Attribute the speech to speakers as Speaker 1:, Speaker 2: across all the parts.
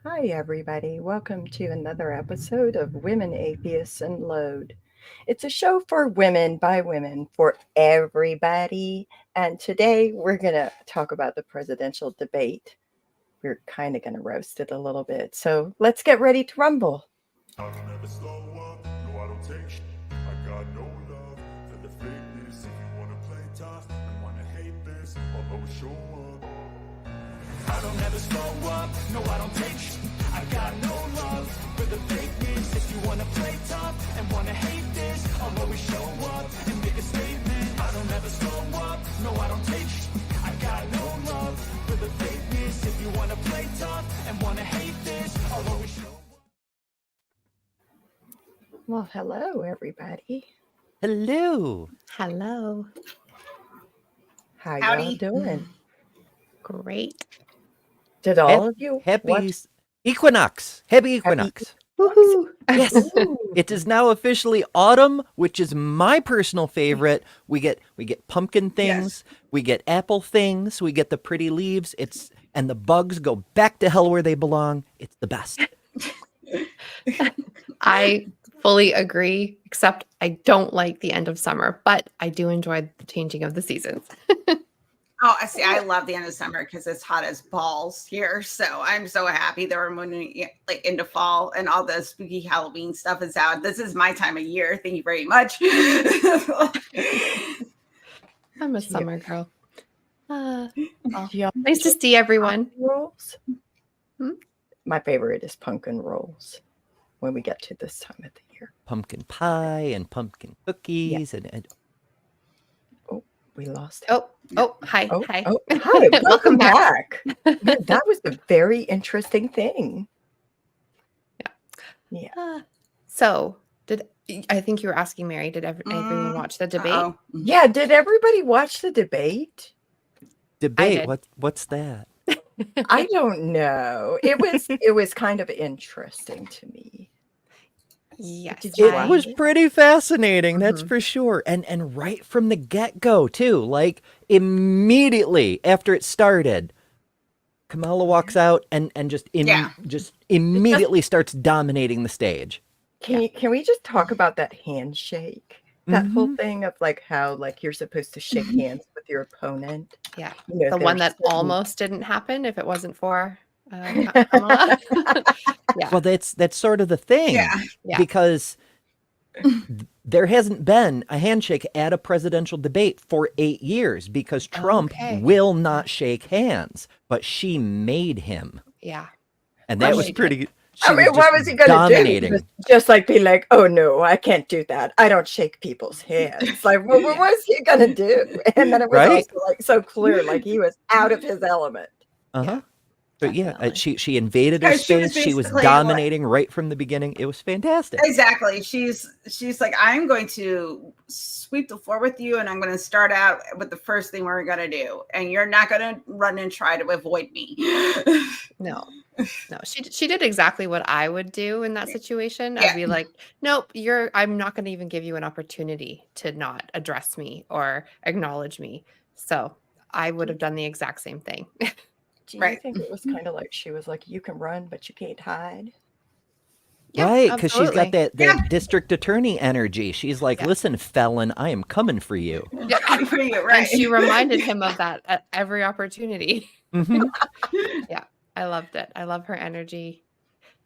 Speaker 1: Hi, everybody. Welcome to another episode of Women Atheists Unload. It's a show for women by women for everybody. And today we're going to talk about the presidential debate. We're kind of going to roast it a little bit. So let's get ready to rumble.
Speaker 2: I don't ever slow up, no I don't take I got no love for the fakeness. If you wanna play tough and wanna hate this, I'll always show up. I don't ever slow up, no I don't take I got no love for the fakeness. If you wanna play tough and wanna hate this, I'll always show up and make a statement. I don't ever slow up, no I don't take I got no love for the fakeness. If you wanna play tough and wanna hate this, I'll always show up.
Speaker 1: Well, hello, everybody.
Speaker 3: Hello.
Speaker 4: Hello.
Speaker 1: How y'all
Speaker 5: Howdy.
Speaker 1: doing?
Speaker 4: Great.
Speaker 1: Did all of you
Speaker 3: Happy
Speaker 1: watch
Speaker 3: Equinox. Happy Equinox.
Speaker 4: Woohoo.
Speaker 3: Yes.
Speaker 1: Ooh.
Speaker 3: It is now officially autumn, which is my personal favorite. We get pumpkin things, we get apple things, we get the pretty leaves. And the bugs go back to hell where they belong. It's the best.
Speaker 4: I fully agree, except I don't like the end of summer, but I do enjoy the changing of the seasons.
Speaker 5: Oh, I see. I love the end of summer because it's hot as balls here. So I'm so happy that we're moving like into fall and all the spooky Halloween stuff is out. This is my time of year. Thank you very much.
Speaker 4: I'm a summer girl. Well,
Speaker 1: Y'all
Speaker 4: nice to see everyone.
Speaker 1: rolls?
Speaker 4: Hmm?
Speaker 1: My favorite is pumpkin rolls when we get to this time of the year.
Speaker 3: Pumpkin pie and pumpkin cookies and
Speaker 1: We lost.
Speaker 4: Hi. Hi.
Speaker 1: Hi. Welcome
Speaker 4: back.
Speaker 1: back. Yeah, that was a very interesting thing.
Speaker 4: So, I think you were asking Mary, did everyone watch the debate?
Speaker 5: Uh-oh.
Speaker 1: Yeah, did everybody watch the debate?
Speaker 3: debate.
Speaker 4: did.
Speaker 3: What's that?
Speaker 1: I don't know. It was kind of interesting to me.
Speaker 4: Yes.
Speaker 1: Did you
Speaker 3: It
Speaker 1: watch
Speaker 3: was
Speaker 1: it?
Speaker 3: pretty fascinating, that's
Speaker 4: Mhm.
Speaker 3: for sure. And right from the get-go, too, like immediately after it started, Kamala walks out and just immediately starts dominating the stage.
Speaker 1: Can we just talk about that handshake? That whole
Speaker 3: Mhm.
Speaker 1: thing of like how like you're supposed to shake hands with your opponent.
Speaker 4: Yeah.
Speaker 1: You know,
Speaker 4: The one
Speaker 1: there's
Speaker 4: that
Speaker 1: certain-
Speaker 4: almost didn't happen if it wasn't for Kamala. Yeah.
Speaker 3: Well, that's sort of the thing.
Speaker 5: Yeah.
Speaker 3: Because there hasn't been a handshake at a presidential debate for 8 years because Trump
Speaker 4: Okay.
Speaker 3: will not shake hands, but she made him.
Speaker 4: Yeah.
Speaker 3: And that
Speaker 4: Well,
Speaker 3: was
Speaker 4: she did.
Speaker 3: pretty.
Speaker 1: I mean, what was he going to do?
Speaker 3: dominating.
Speaker 1: Just like be like, oh no, I can't do that. I don't shake people's hands. Like, well, what was he going to do? And then it was
Speaker 3: Right?
Speaker 1: also like so clear, like he was out of his element.
Speaker 3: Uh-huh. But yeah,
Speaker 4: Definitely.
Speaker 3: she invaded her
Speaker 5: Because she was
Speaker 3: space. She was
Speaker 5: basically
Speaker 3: dominating right from the beginning. It was fantastic.
Speaker 5: Exactly. She's like, I'm going to sweep the floor with you, and I'm going to start out with the first thing we're going to do, and you're not going to run and try to avoid me.
Speaker 4: No. She did exactly what I would do in that situation.
Speaker 5: Yeah.
Speaker 4: I'd be like, nope, I'm not going to even give you an opportunity to not address me or acknowledge me. So I would have done the exact same thing.
Speaker 1: Do you
Speaker 5: Right.
Speaker 1: think it was kind of like she was like, you can run, but you can't hide?
Speaker 4: Yeah,
Speaker 3: Right, because she's got
Speaker 4: absolutely.
Speaker 3: that district attorney energy. She's like,
Speaker 4: Yeah.
Speaker 3: listen, felon, I am coming for you.
Speaker 4: Yeah.
Speaker 5: For you, right?
Speaker 4: And she reminded him of that at every opportunity.
Speaker 3: Mhm.
Speaker 4: Yeah, I loved it. I love her energy.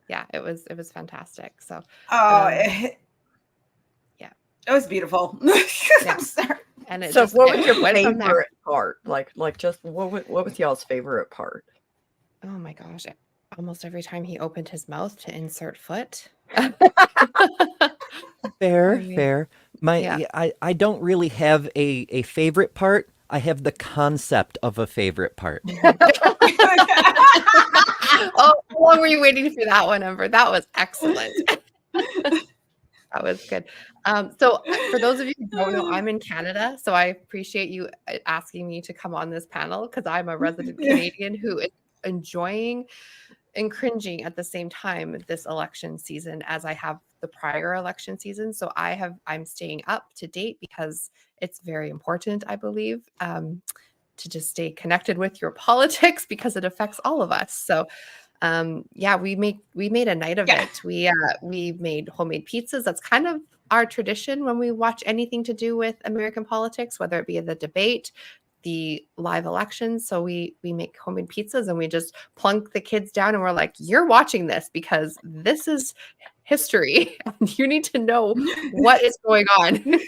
Speaker 4: Yeah, it was fantastic. So
Speaker 5: It was beautiful.
Speaker 4: Yeah.
Speaker 5: I'm sorry.
Speaker 4: and it
Speaker 1: So
Speaker 4: just
Speaker 1: what was
Speaker 4: it
Speaker 1: your
Speaker 4: went from there.
Speaker 1: favorite part? Like just what was y'all's favorite part?
Speaker 4: Oh my gosh. Almost every time he opened his mouth to insert foot.
Speaker 3: Fair,
Speaker 4: I mean,
Speaker 3: fair.
Speaker 4: yeah.
Speaker 3: I don't really have a favorite part. I have the concept of a favorite part.
Speaker 4: Oh, how long were you waiting for that one, Ember? That was excellent. That was good. So for those of you who don't know, I'm in Canada, so I appreciate you asking me to come on this panel because I'm a resident Canadian who is enjoying and cringing at the same time this election season as I have the prior election season. So I'm staying up to date because it's very important, I believe, to just stay connected with your politics because it affects all of us. So Yeah, we made a night of
Speaker 5: Yeah.
Speaker 4: it. We made homemade pizzas. That's kind of our tradition when we watch anything to do with American politics, whether it be the debate, the live elections. So we make homemade pizzas and we just plunk the kids down and we're like, you're watching this because this is history. You need to know what is going on.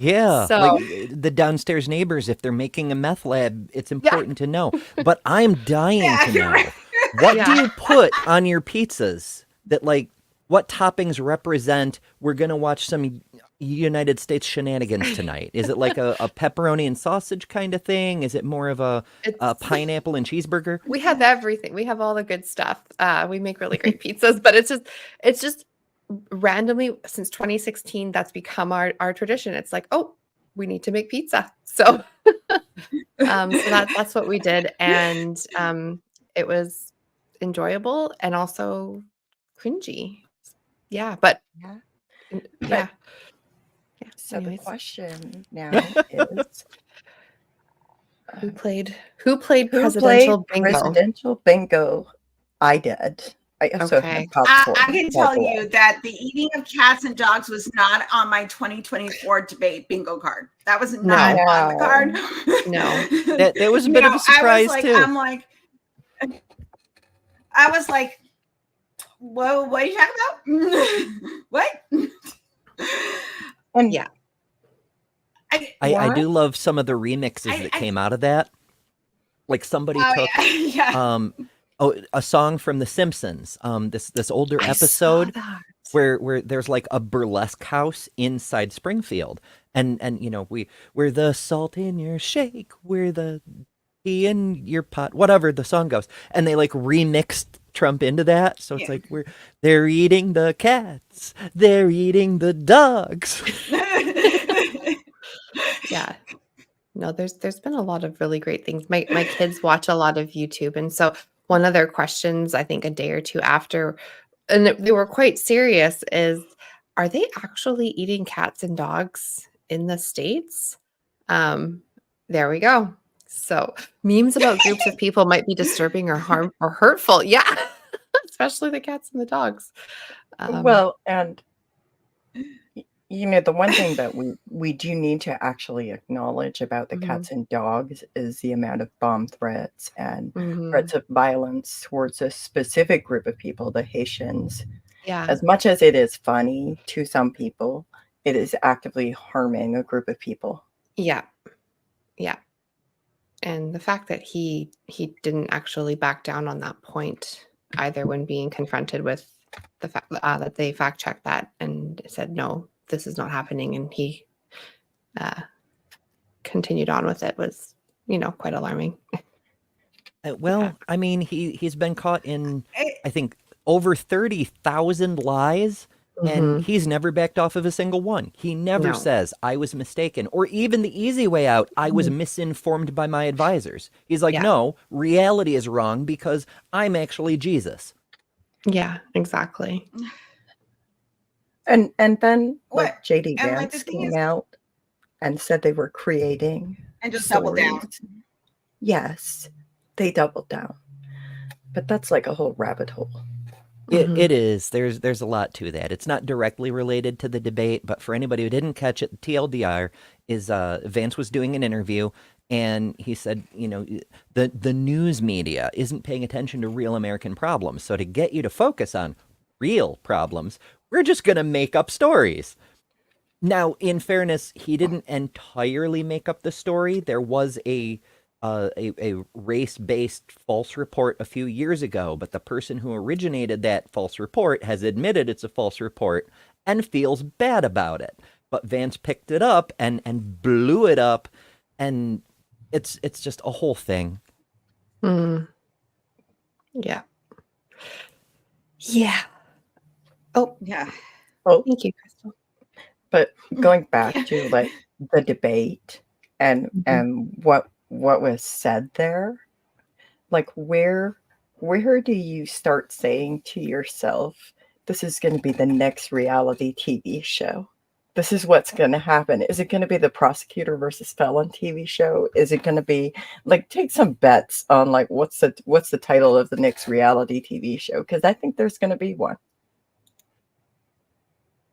Speaker 3: Yeah,
Speaker 4: So
Speaker 3: like the downstairs neighbors, if they're making a meth lab, it's
Speaker 4: yeah,
Speaker 3: important to know. But I'm dying to
Speaker 5: you're right.
Speaker 3: know, what do
Speaker 4: yeah.
Speaker 3: you put on your pizzas that, like, what toppings represent we're going to watch some United States shenanigans tonight? Is it like a pepperoni and sausage kind of thing? Is it more of a
Speaker 4: It's
Speaker 3: pineapple and cheeseburger?
Speaker 4: we have everything. We have all the good stuff. We make really great pizzas, but it's just randomly since 2016 that's become our tradition. It's like, oh, we need to make pizza. So that's what we did, and it was enjoyable and also cringy. Yeah, but
Speaker 1: Yeah.
Speaker 4: yeah.
Speaker 1: So
Speaker 4: Anyways,
Speaker 1: the question now is,
Speaker 4: who played
Speaker 1: who
Speaker 4: presidential
Speaker 1: played
Speaker 4: bingo?
Speaker 1: presidential bingo? I did. I also
Speaker 4: Okay.
Speaker 1: had popcorn.
Speaker 5: I can tell you that the eating of cats and dogs was not on my 2024 debate bingo card. That was not
Speaker 4: No.
Speaker 5: on the card.
Speaker 4: No.
Speaker 3: That was a bit of a surprise too.
Speaker 5: I was like, whoa, what are you talking about? What?
Speaker 1: And
Speaker 4: Yeah.
Speaker 3: I do love some of the remixes that came out of that. Like somebody took
Speaker 5: yeah.
Speaker 3: a song from The Simpsons, this older
Speaker 4: I
Speaker 3: episode
Speaker 4: saw that.
Speaker 3: where there's like a burlesque house inside Springfield, and you know, we're the salt in your shake, we're the tea in your pot, whatever the song goes, and they like remixed Trump into that, so it's like they're eating the cats, they're eating the dogs.
Speaker 4: Yeah. No, there's been a lot of really great things. My kids watch a lot of YouTube, and so one of their questions, I think a day or two after, and they were quite serious, is, are they actually eating cats and dogs in the States? There we go. So memes about groups of people might be disturbing or harm or hurtful. Yeah, especially the cats and the dogs.
Speaker 1: well, and you know, the one thing that we do need to actually acknowledge about the
Speaker 4: Mhm.
Speaker 1: cats and dogs is the amount of bomb threats and
Speaker 4: Mhm.
Speaker 1: threats of violence towards a specific group of people, the Haitians.
Speaker 4: Yeah.
Speaker 1: As much as it is funny to some people, it is actively harming a group of people.
Speaker 4: Yeah. Yeah. And the fact that he didn't actually back down on that point either when being confronted with the fact that they fact checked that and said, no, this is not happening. And he continued on with it was, quite alarming.
Speaker 3: Well, I mean, he's been caught in, I think, over 30,000 lies, and
Speaker 4: Mhm.
Speaker 3: he's never backed off of a single one. He never
Speaker 4: No.
Speaker 3: says, I was mistaken, or even the easy way out, I was
Speaker 4: Mhm.
Speaker 3: misinformed by my advisors. He's like,
Speaker 4: Yeah.
Speaker 3: no, reality is wrong because I'm actually Jesus.
Speaker 4: Yeah, exactly.
Speaker 1: And then
Speaker 5: What?
Speaker 1: like JD
Speaker 5: And, like,
Speaker 1: Vance
Speaker 5: the thing
Speaker 1: came
Speaker 5: is-
Speaker 1: out and said they were creating
Speaker 5: And just double down.
Speaker 1: stories. Yes, they doubled down. But that's like a whole rabbit hole.
Speaker 4: Mhm.
Speaker 3: It is. There's a lot to that. It's not directly related to the debate, but for anybody who didn't catch it, TLDR is Vance was doing an interview and he said, the news media isn't paying attention to real American problems. So to get you to focus on real problems, we're just going to make up stories. Now, in fairness, he didn't entirely make up the story. There was a race-based false report a few years ago, but the person who originated that false report has admitted it's a false report and feels bad about it. But Vance picked it up and blew it up, and it's just a whole thing.
Speaker 4: Mm. Yeah. Yeah. Oh,
Speaker 5: Yeah.
Speaker 1: Oh,
Speaker 4: thank you, Crystal.
Speaker 1: but going back to like the debate and what was said there, like where do you start saying to yourself, this is going to be the next reality TV show? this is what's going to happen. Is it going to be the prosecutor versus felon TV show? Is it going to be like, take some bets on like what's the title of the next reality TV show? Because I think there's going to be one.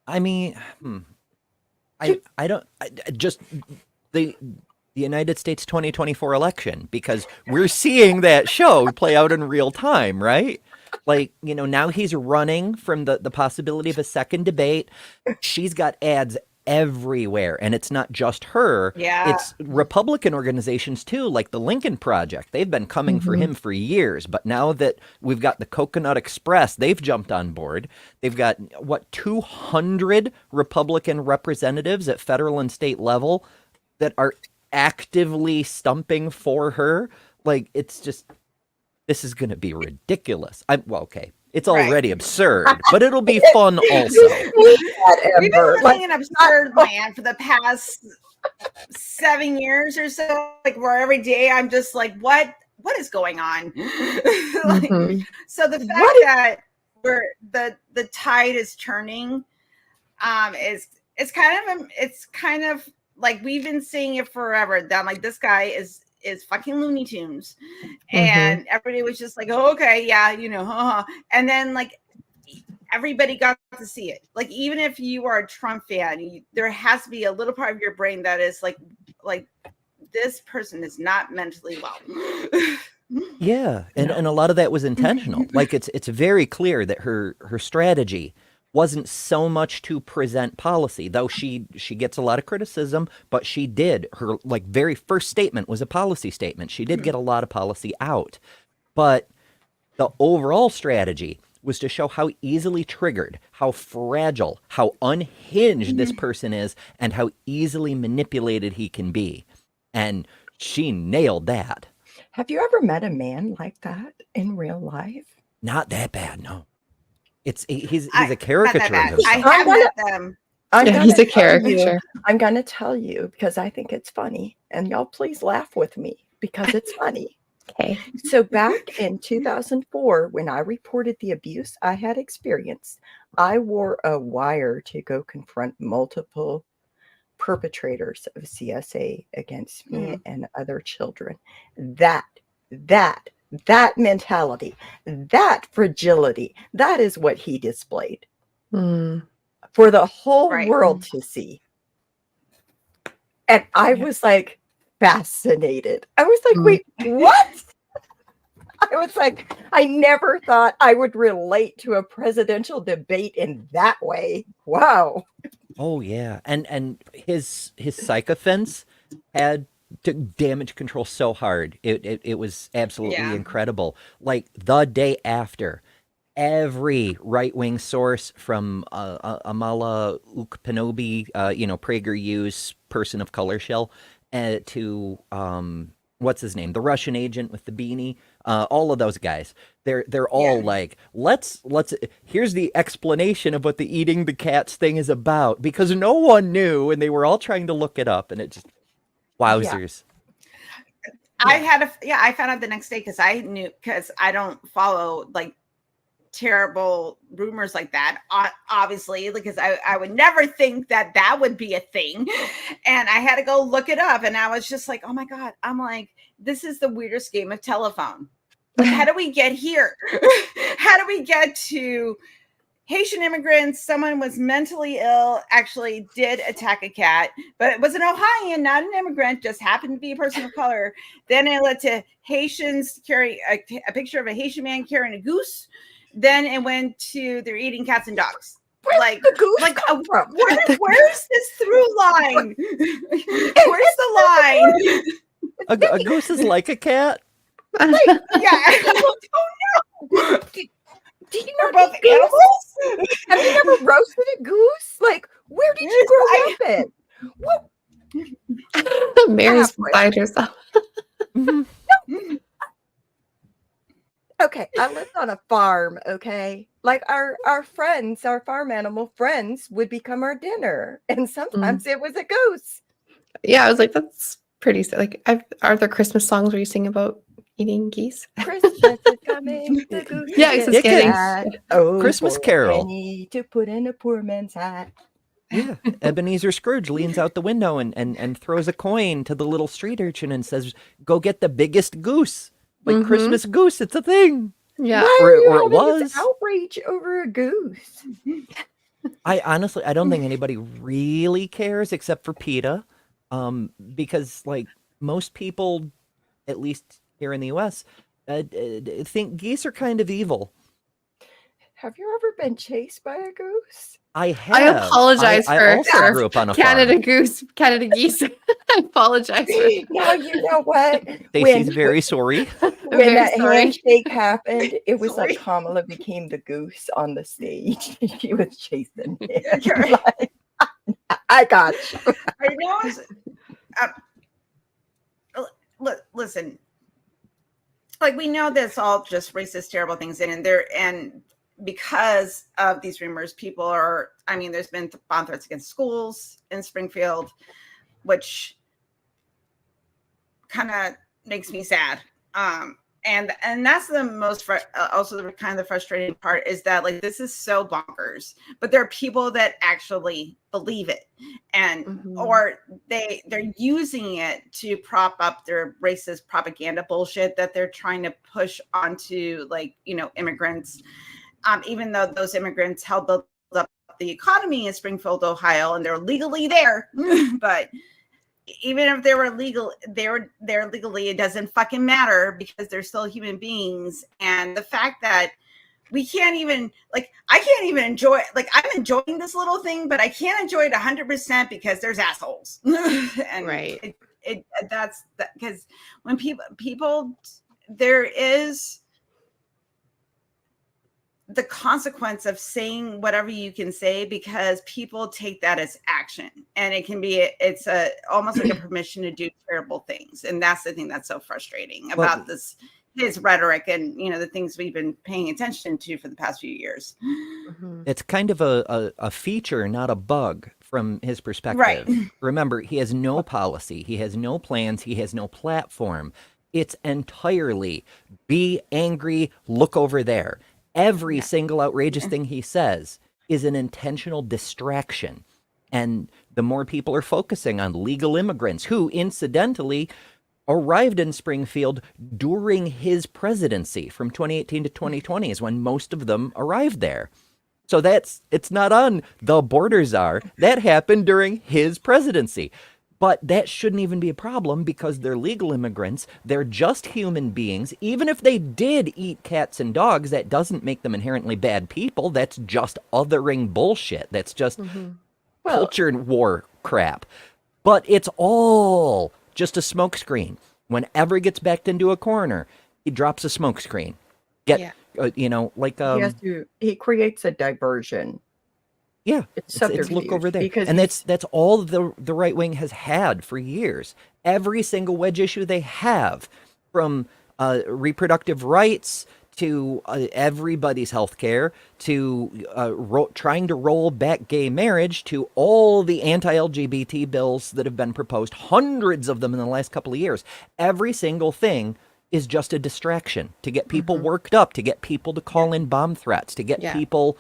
Speaker 3: I mean, I don't just the United States 2024 election, because we're seeing that show play out in real time, right? Like, now he's running from the possibility of a second debate. She's got ads everywhere, and it's not just her.
Speaker 5: Yeah.
Speaker 3: It's Republican organizations too, like the Lincoln Project. They've been coming for him for years, but now that we've got the Coconut Express, they've jumped on board. They've got 200 Republican representatives at federal and state level that are actively stumping for her. Like, it's just, this is going to be ridiculous. Okay. It's already absurd, but it'll be fun also.
Speaker 5: We've been living in absurd land for the past 7 years or so. Like, where every day I'm just like, what is going on? So the fact that the tide is turning, it's kind of like we've been seeing it forever. That like this guy is fucking Looney Tunes, and everybody was just like, oh, okay, yeah, and then like everybody got to see it. Like, even if you are a Trump fan, there has to be a little part of your brain that is like this person is not mentally well.
Speaker 3: Yeah, and a lot of that was intentional. Like, it's very clear that her strategy wasn't so much to present policy, though she gets a lot of criticism, but she did. Her like very first statement was a policy statement. She did get a lot of policy out, but the overall strategy was to show how easily triggered, how fragile, how unhinged this person is, and how easily manipulated he can be. And she nailed that.
Speaker 1: Have you ever met a man like that in real life?
Speaker 3: Not that bad, no. He's a caricature of himself.
Speaker 5: I have met them.
Speaker 4: He's a caricature.
Speaker 1: I'm going to tell you because I think it's funny, and y'all please laugh with me because it's funny.
Speaker 4: Okay.
Speaker 1: So back in 2004, when I reported the abuse I had experienced, I wore a wire to go confront multiple perpetrators of CSA against me and other children. That mentality, that fragility, that is what he displayed for the whole world to see. And I was like fascinated. I was like, wait, what? I was like, I never thought I would relate to a presidential debate in that way. Wow.
Speaker 3: Oh yeah. And his sycophants had to damage control so hard. It was absolutely incredible. Like the day after, every right-wing source from Amala Ukpenobi, PragerU's person of color shell, to what's his name, the Russian agent with the beanie, all of those guys, they're all like, let's here's the explanation of what the eating the cats thing is about, because no one knew and they were all trying to look it up, and it just wowzers.
Speaker 5: I found out the next day because I don't follow like terrible rumors like that, obviously, because I would never think that would be a thing, and I had to go look it up, and I was just like, oh my god, I'm like, this is the weirdest game of telephone. Like, how do we get here? How do we get to Haitian immigrants? Someone was mentally ill, actually did attack a cat, but it was an Ohioan, not an immigrant, just happened to be a person of color. Then it led to Haitians carry a picture of a Haitian man carrying a goose. Then it went to they're eating cats and dogs.
Speaker 1: Where's the goose come from?
Speaker 5: Where's this through line? Where's the line?
Speaker 3: A goose is like a cat?
Speaker 5: Yeah. I don't know.
Speaker 1: Do you
Speaker 5: We're
Speaker 1: know
Speaker 5: both animals?
Speaker 1: Have you ever roasted a goose? Like, where did you grow up in? What?
Speaker 4: Mary's beside herself.
Speaker 1: Okay, I lived on a farm, okay? Like our friends, our farm animal friends would become our dinner. And sometimes it was a goose.
Speaker 4: Yeah, I was like, that's pretty like are there Christmas songs where you sing about eating geese?
Speaker 1: Christmas is coming, the goose
Speaker 4: Yeah,
Speaker 1: is
Speaker 4: it's
Speaker 1: fat. Oh,
Speaker 3: Christmas
Speaker 1: for a
Speaker 3: Carol.
Speaker 1: penny to put in a poor man's hat.
Speaker 3: Yeah, Ebenezer Scrooge leans out the window and throws a coin to the little street urchin and says, "Go get the biggest goose." Like
Speaker 4: Mhm.
Speaker 3: Christmas goose, it's a thing.
Speaker 4: Yeah.
Speaker 1: Why
Speaker 3: Or
Speaker 1: are you
Speaker 3: it
Speaker 1: having this
Speaker 3: was.
Speaker 1: outrage over a goose?
Speaker 3: I honestly, I don't think anybody really cares except for PETA, because like most people, at least here in the U.S., think geese are kind of evil.
Speaker 1: Have you ever been chased by a goose?
Speaker 3: I
Speaker 4: I
Speaker 3: have.
Speaker 4: apologize
Speaker 3: I
Speaker 4: for
Speaker 3: also
Speaker 4: for
Speaker 3: grew up on a
Speaker 4: Canada
Speaker 3: farm.
Speaker 4: goose, Canada geese. I apologize for that.
Speaker 1: No, you know what?
Speaker 3: Stacy's very sorry.
Speaker 1: When
Speaker 4: Very
Speaker 1: that
Speaker 4: sorry.
Speaker 1: handshake happened, it was
Speaker 5: Sorry.
Speaker 1: like Kamala became the goose on the stage. She was chasing him.
Speaker 5: Okay.
Speaker 1: Like, I got you.
Speaker 5: I know. Listen, like we know that's all just racist, terrible things, and because of these rumors, people are. I mean, there's been bomb threats against schools in Springfield, which kind of makes me sad. And that's the most also the kind of the frustrating part is that like this is so bonkers, but there are people that actually believe it, and or they're using it to prop up their racist propaganda bullshit that they're trying to push onto like immigrants, even though those immigrants helped build up the economy in Springfield, Ohio, and they're legally there, but even if they were legal, they're legally, it doesn't fucking matter because they're still human beings. And the fact that we can't even I can't even enjoy like I'm enjoying this little thing, but I can't enjoy it 100% because there's assholes. And
Speaker 4: Right.
Speaker 5: That's because when people there is the consequence of saying whatever you can say because people take that as action, and it's almost like a permission to do terrible things. And that's the thing that's so frustrating about his rhetoric and the things we've been paying attention to for the past few years.
Speaker 3: It's kind of a feature, not a bug from his perspective.
Speaker 5: Right.
Speaker 3: Remember, he has no policy, he has no plans, he has no platform. It's entirely be angry, look over there. Every single outrageous thing he says is an intentional distraction. And the more people are focusing on legal immigrants who, incidentally, arrived in Springfield during his presidency from 2018 to 2020 is when most of them arrived there. So it's not on the border czar. That happened during his presidency. But that shouldn't even be a problem because they're legal immigrants. They're just human beings. Even if they did eat cats and dogs, that doesn't make them inherently bad people. That's just othering bullshit. That's just culture war crap. But it's all just a smokescreen. Whenever he gets backed into a corner, he drops a smokescreen.
Speaker 1: He creates a diversion.
Speaker 3: Yeah,
Speaker 1: it's
Speaker 3: look over there,
Speaker 1: because
Speaker 3: and that's all the right wing has had for years. Every single wedge issue they have, from reproductive rights to everybody's health care to trying to roll back gay marriage to all the anti-LGBT bills that have been proposed, hundreds of them in the last couple of years. Every single thing is just a distraction to get people worked up, to get people to call in bomb threats, to get people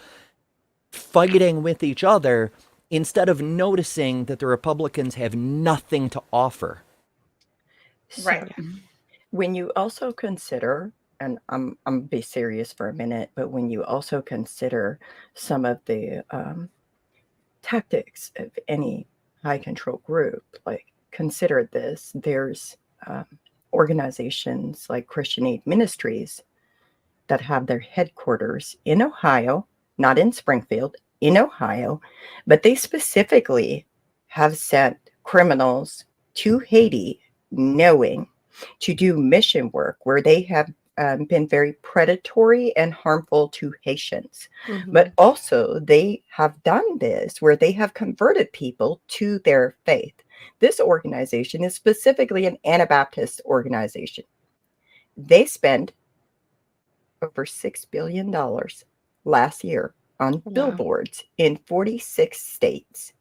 Speaker 3: fighting with each other instead of noticing that the Republicans have nothing to offer.
Speaker 5: Right.
Speaker 1: When you also consider, and I'm be serious for a minute, but when you also consider some of the tactics of any high control group, like consider this, there's organizations like Christian Aid Ministries that have their headquarters in Ohio, not in Springfield, in Ohio, but they specifically have sent criminals to Haiti knowing to do mission work where they have been very predatory and harmful to Haitians. But also they have done this where they have converted people to their faith. This organization is specifically an Anabaptist organization. They spent over $6 billion last year on billboards in 46 states.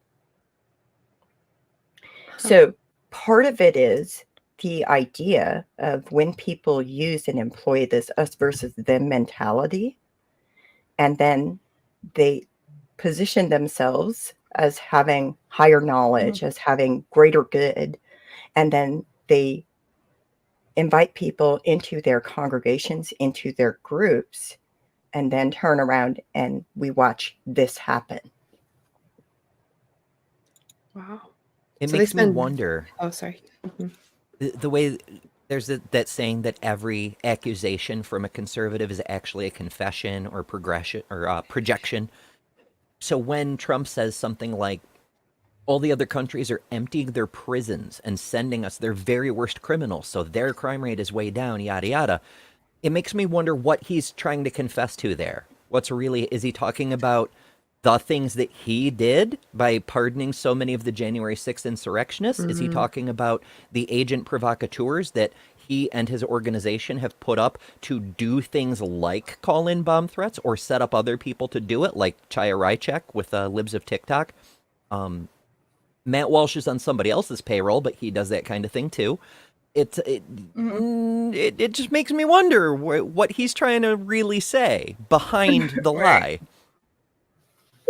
Speaker 1: So part of it is the idea of when people use and employ this us versus them mentality, and then they position themselves as having higher knowledge, as having greater good, and then they invite people into their congregations, into their groups, and then turn around and we watch this happen.
Speaker 4: Wow.
Speaker 3: It
Speaker 4: So they
Speaker 3: makes me
Speaker 4: spend-
Speaker 3: wonder
Speaker 4: Oh, sorry.
Speaker 3: the way there's that saying that every accusation from a conservative is actually a confession or progression or projection. So when Trump says something like, all the other countries are emptying their prisons and sending us their very worst criminals, so their crime rate is way down, yada, yada. It makes me wonder what he's trying to confess to there. Is he talking about the things that he did by pardoning so many of the January 6th insurrectionists? Is he talking about the agent provocateurs that he and his organization have put up to do things like call in bomb threats or set up other people to do it, like Chaya Rychek with Libs of TikTok? Matt Walsh is on somebody else's payroll, but he does that kind of thing too. It just makes me wonder what he's trying to really say behind the lie.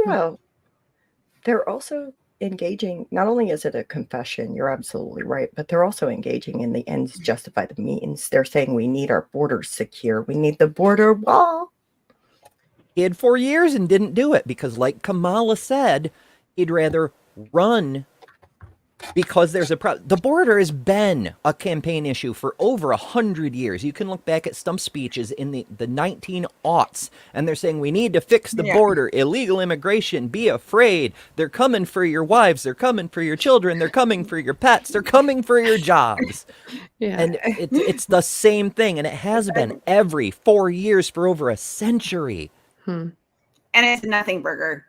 Speaker 1: Well, they're also engaging, not only is it a confession, you're absolutely right, but they're also engaging in the ends justify the means. They're saying we need our borders secure. We need the border wall.
Speaker 3: He had 4 years and didn't do it because, like Kamala said, he'd rather run because there's a problem. The border has been a campaign issue for over 100 years. You can look back at stump speeches in the 1900s, and they're saying we need to fix the border, illegal immigration, be afraid. They're coming for your wives. They're coming for your children. They're coming for your pets. They're coming for your jobs.
Speaker 4: Yeah.
Speaker 3: And it's the same thing, and it has been every 4 years for over a century.
Speaker 5: And it's nothing burger.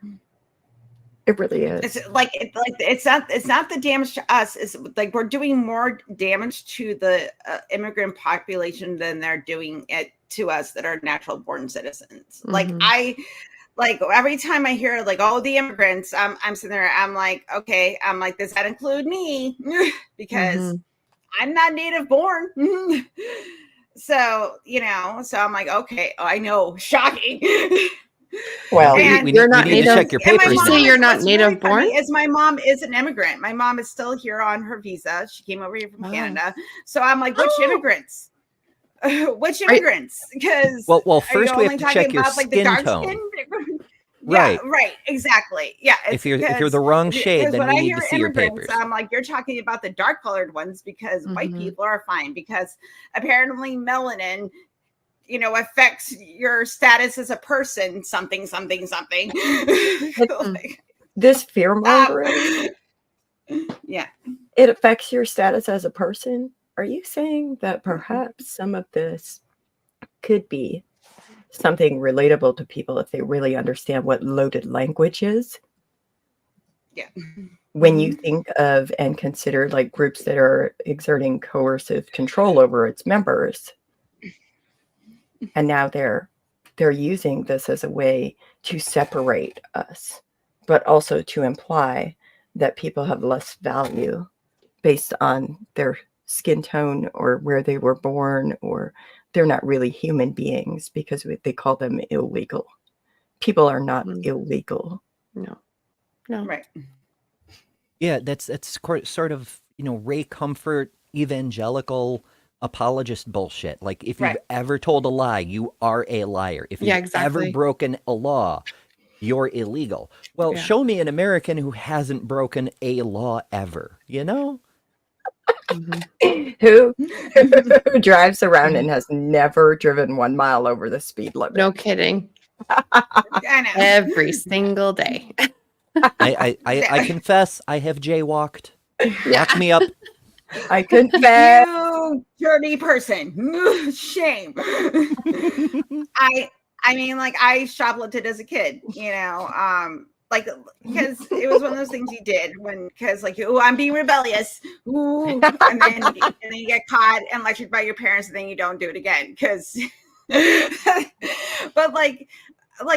Speaker 1: It really is.
Speaker 5: It's not the damage to us. It's like we're doing more damage to the immigrant population than they're doing it to us that are natural born citizens. Like every time I hear like, oh, the immigrants, I'm sitting there, I'm like, okay, I'm like, does that include me? Because I'm not native born. So, so I'm like, okay, I know, shocking.
Speaker 1: Well,
Speaker 3: we need to check your papers.
Speaker 4: You say you're not native born?
Speaker 5: Is my mom is an immigrant. My mom is still here on her visa. She came over here from Canada. So I'm like, which immigrants? Which immigrants? Because
Speaker 3: well, first we have to check your skin tone.
Speaker 5: Yeah, right, exactly. Yeah.
Speaker 3: If you're the wrong shade, then we need to see your papers.
Speaker 5: I'm like, you're talking about the dark colored ones because white people are fine because apparently melanin affects your status as a person, something.
Speaker 1: This fear mongering, it affects your status as a person. Are you saying that perhaps some of this could be something relatable to people if they really understand what loaded language is?
Speaker 5: Yeah.
Speaker 1: When you think of and consider like groups that are exerting coercive control over its members, and now they're using this as a way to separate us, but also to imply that people have less value based on their skin tone or where they were born, or they're not really human beings because they call them illegal. People are not illegal.
Speaker 4: No.
Speaker 5: Right.
Speaker 3: Yeah, that's sort of, Ray Comfort evangelical apologist bullshit. Like, if you've ever told a lie, you are a liar. If you've ever broken a law, you're illegal. Well, show me an American who hasn't broken a law ever,
Speaker 1: Who drives around and has never driven 1 mile over the speed limit.
Speaker 4: No kidding.
Speaker 5: I know.
Speaker 4: Every single day.
Speaker 3: I confess, I have jaywalked. Lock me up.
Speaker 1: I confess.
Speaker 5: You dirty person. Shame. I mean, like, I shoplifted as a kid, like, because it was one of those things you did because like, oh, I'm being rebellious. Ooh. And then you get caught and lectured by your parents, and then you don't do it again. Because, but like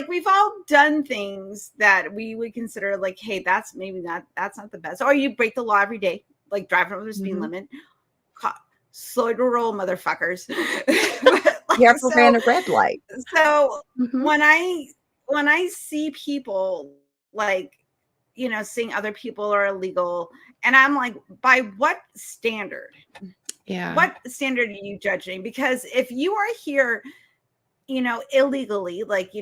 Speaker 5: we've all done things that we would consider like, hey, that's not the best. Or you break the law every day, like driving over the speed limit. Slow to roll, motherfuckers.
Speaker 1: You ever ran a red light?
Speaker 5: So when I see people like, saying other people are illegal. And I'm like, by what standard?
Speaker 4: Yeah.
Speaker 5: What standard are you judging? Because if you are here, illegally, like,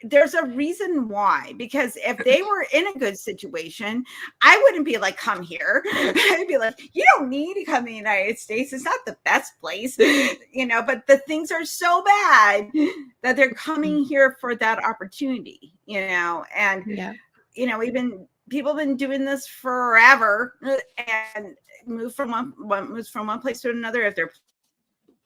Speaker 5: there's a reason why. Because if they were in a good situation, I wouldn't be like, come here. I'd be like, you don't need to come to the United States. It's not the best place, but the things are so bad that they're coming here for that opportunity, and, people have been doing this forever and move from one place to another. If their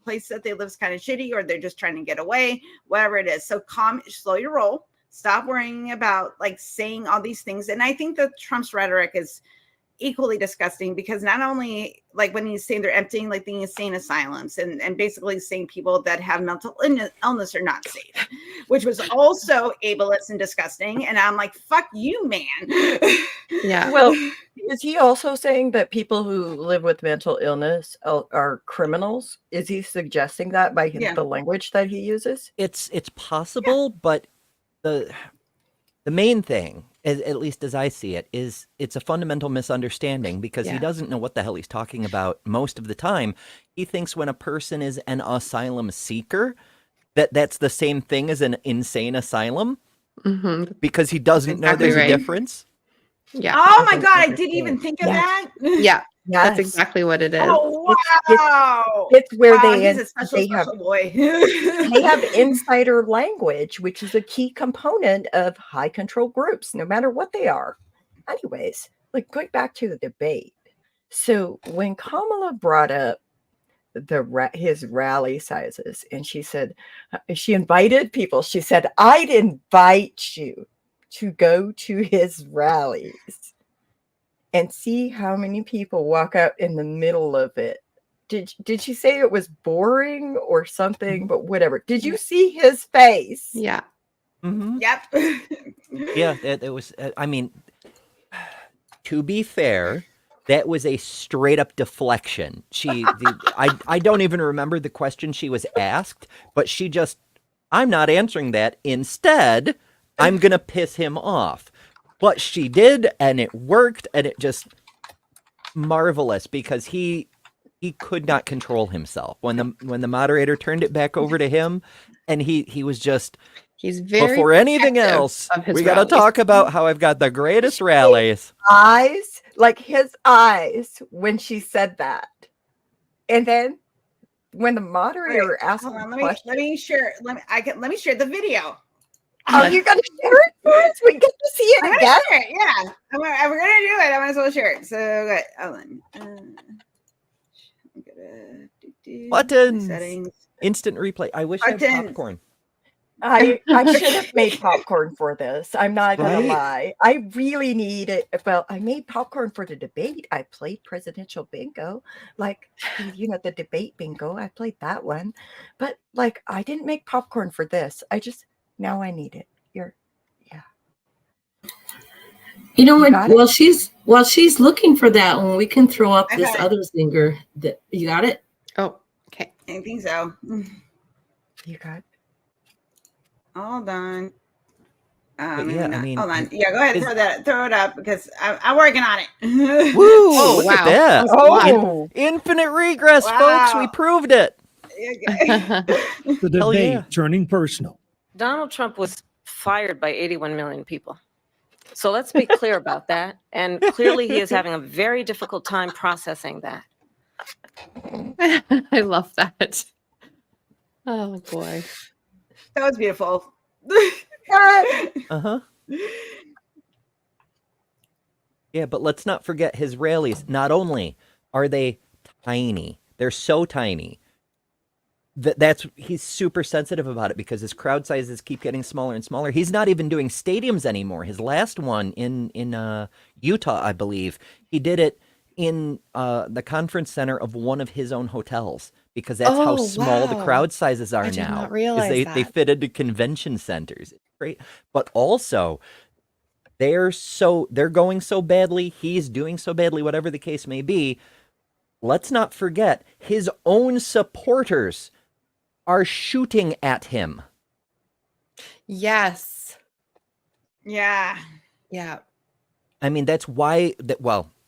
Speaker 5: place that they live is kind of shitty, or they're just trying to get away, whatever it is. So slow your roll. Stop worrying about like saying all these things. And I think that Trump's rhetoric is equally disgusting, because not only like when he's saying they're emptying like the insane asylums and basically saying people that have mental illness are not safe, which was also ableist and disgusting. And I'm like, fuck you, man.
Speaker 4: Yeah.
Speaker 1: Well, is he also saying that people who live with mental illness are criminals? Is he suggesting that by the language that he uses?
Speaker 3: It's possible, but the main thing, at least as I see it, is it's a fundamental misunderstanding, because he doesn't know what the hell he's talking about most of the time. He thinks when a person is an asylum seeker, that's the same thing as an insane asylum, because he doesn't know there's a difference.
Speaker 4: Yeah.
Speaker 5: Oh my God, I didn't even think of that.
Speaker 4: Yeah.
Speaker 1: Yes.
Speaker 4: That's exactly what it is.
Speaker 5: Oh wow!
Speaker 1: It's where
Speaker 5: he's a special boy.
Speaker 1: they have insider language, which is a key component of high control groups, no matter what they are. Anyways, like going back to the debate. So when Kamala brought up his rally sizes, and she said she invited people. She said, "I'd invite you to go to his rallies and see how many people walk out in the middle of it." Did she say it was boring or something? But whatever. Did you see his face?
Speaker 4: Yeah.
Speaker 3: Mm-hmm.
Speaker 5: Yep.
Speaker 3: Yeah, it was. I mean, to be fair, that was a straight up deflection. I don't even remember the question she was asked, but she just, I'm not answering that. Instead, I'm gonna piss him off. But she did, and it worked, and it just marvelous, because he could not control himself when the moderator turned it back over to him, and he was just,
Speaker 4: he's very
Speaker 3: before anything else, we got to talk about how I've got the greatest rallies.
Speaker 1: His eyes when she said that, and then when the moderator asked him a question,
Speaker 5: let me share the video.
Speaker 1: Oh, you're gonna share it for us? We get to see it again.
Speaker 5: Yeah, we're gonna do it. I might as well share it. So good. Hold on. I'm gonna
Speaker 3: Buttons.
Speaker 5: Settings.
Speaker 3: Instant replay. I wish I had popcorn.
Speaker 1: I should have made popcorn for this. I'm not gonna lie. I really need it. Well, I made popcorn for the debate. I played presidential bingo, like the debate bingo. I played that one, but like I didn't make popcorn for this. Now I need it.
Speaker 6: You know what? While she's looking for that one, we can throw up this other zinger. You got it?
Speaker 4: Oh, okay.
Speaker 5: I think so.
Speaker 1: You got it.
Speaker 5: Hold on.
Speaker 3: hold
Speaker 5: on. Yeah, go ahead. Throw it up, because I'm working on it.
Speaker 3: Woo! Look at that.
Speaker 1: Oh,
Speaker 3: infinite regress, folks. We proved it.
Speaker 7: The debate turning personal.
Speaker 8: Donald Trump was fired by 81 million people. So let's be clear about that. And clearly he is having a very difficult time processing that.
Speaker 4: I love that. Oh boy.
Speaker 5: That was beautiful.
Speaker 3: Uh-huh. Yeah, but let's not forget his rallies. Not only are they tiny, they're so tiny. He's super sensitive about it, because his crowd sizes keep getting smaller and smaller. He's not even doing stadiums anymore. His last one in Utah, I believe, he did it in the conference center of one of his own hotels, because that's how small the crowd sizes are now.
Speaker 4: I did not realize
Speaker 3: they fit into convention centers. It's great, but also they're going so badly. He's doing so badly. Whatever the case may be, let's not forget his own supporters are shooting at him.
Speaker 4: Yes.
Speaker 5: Yeah.
Speaker 4: Yeah.
Speaker 3: I mean, that's why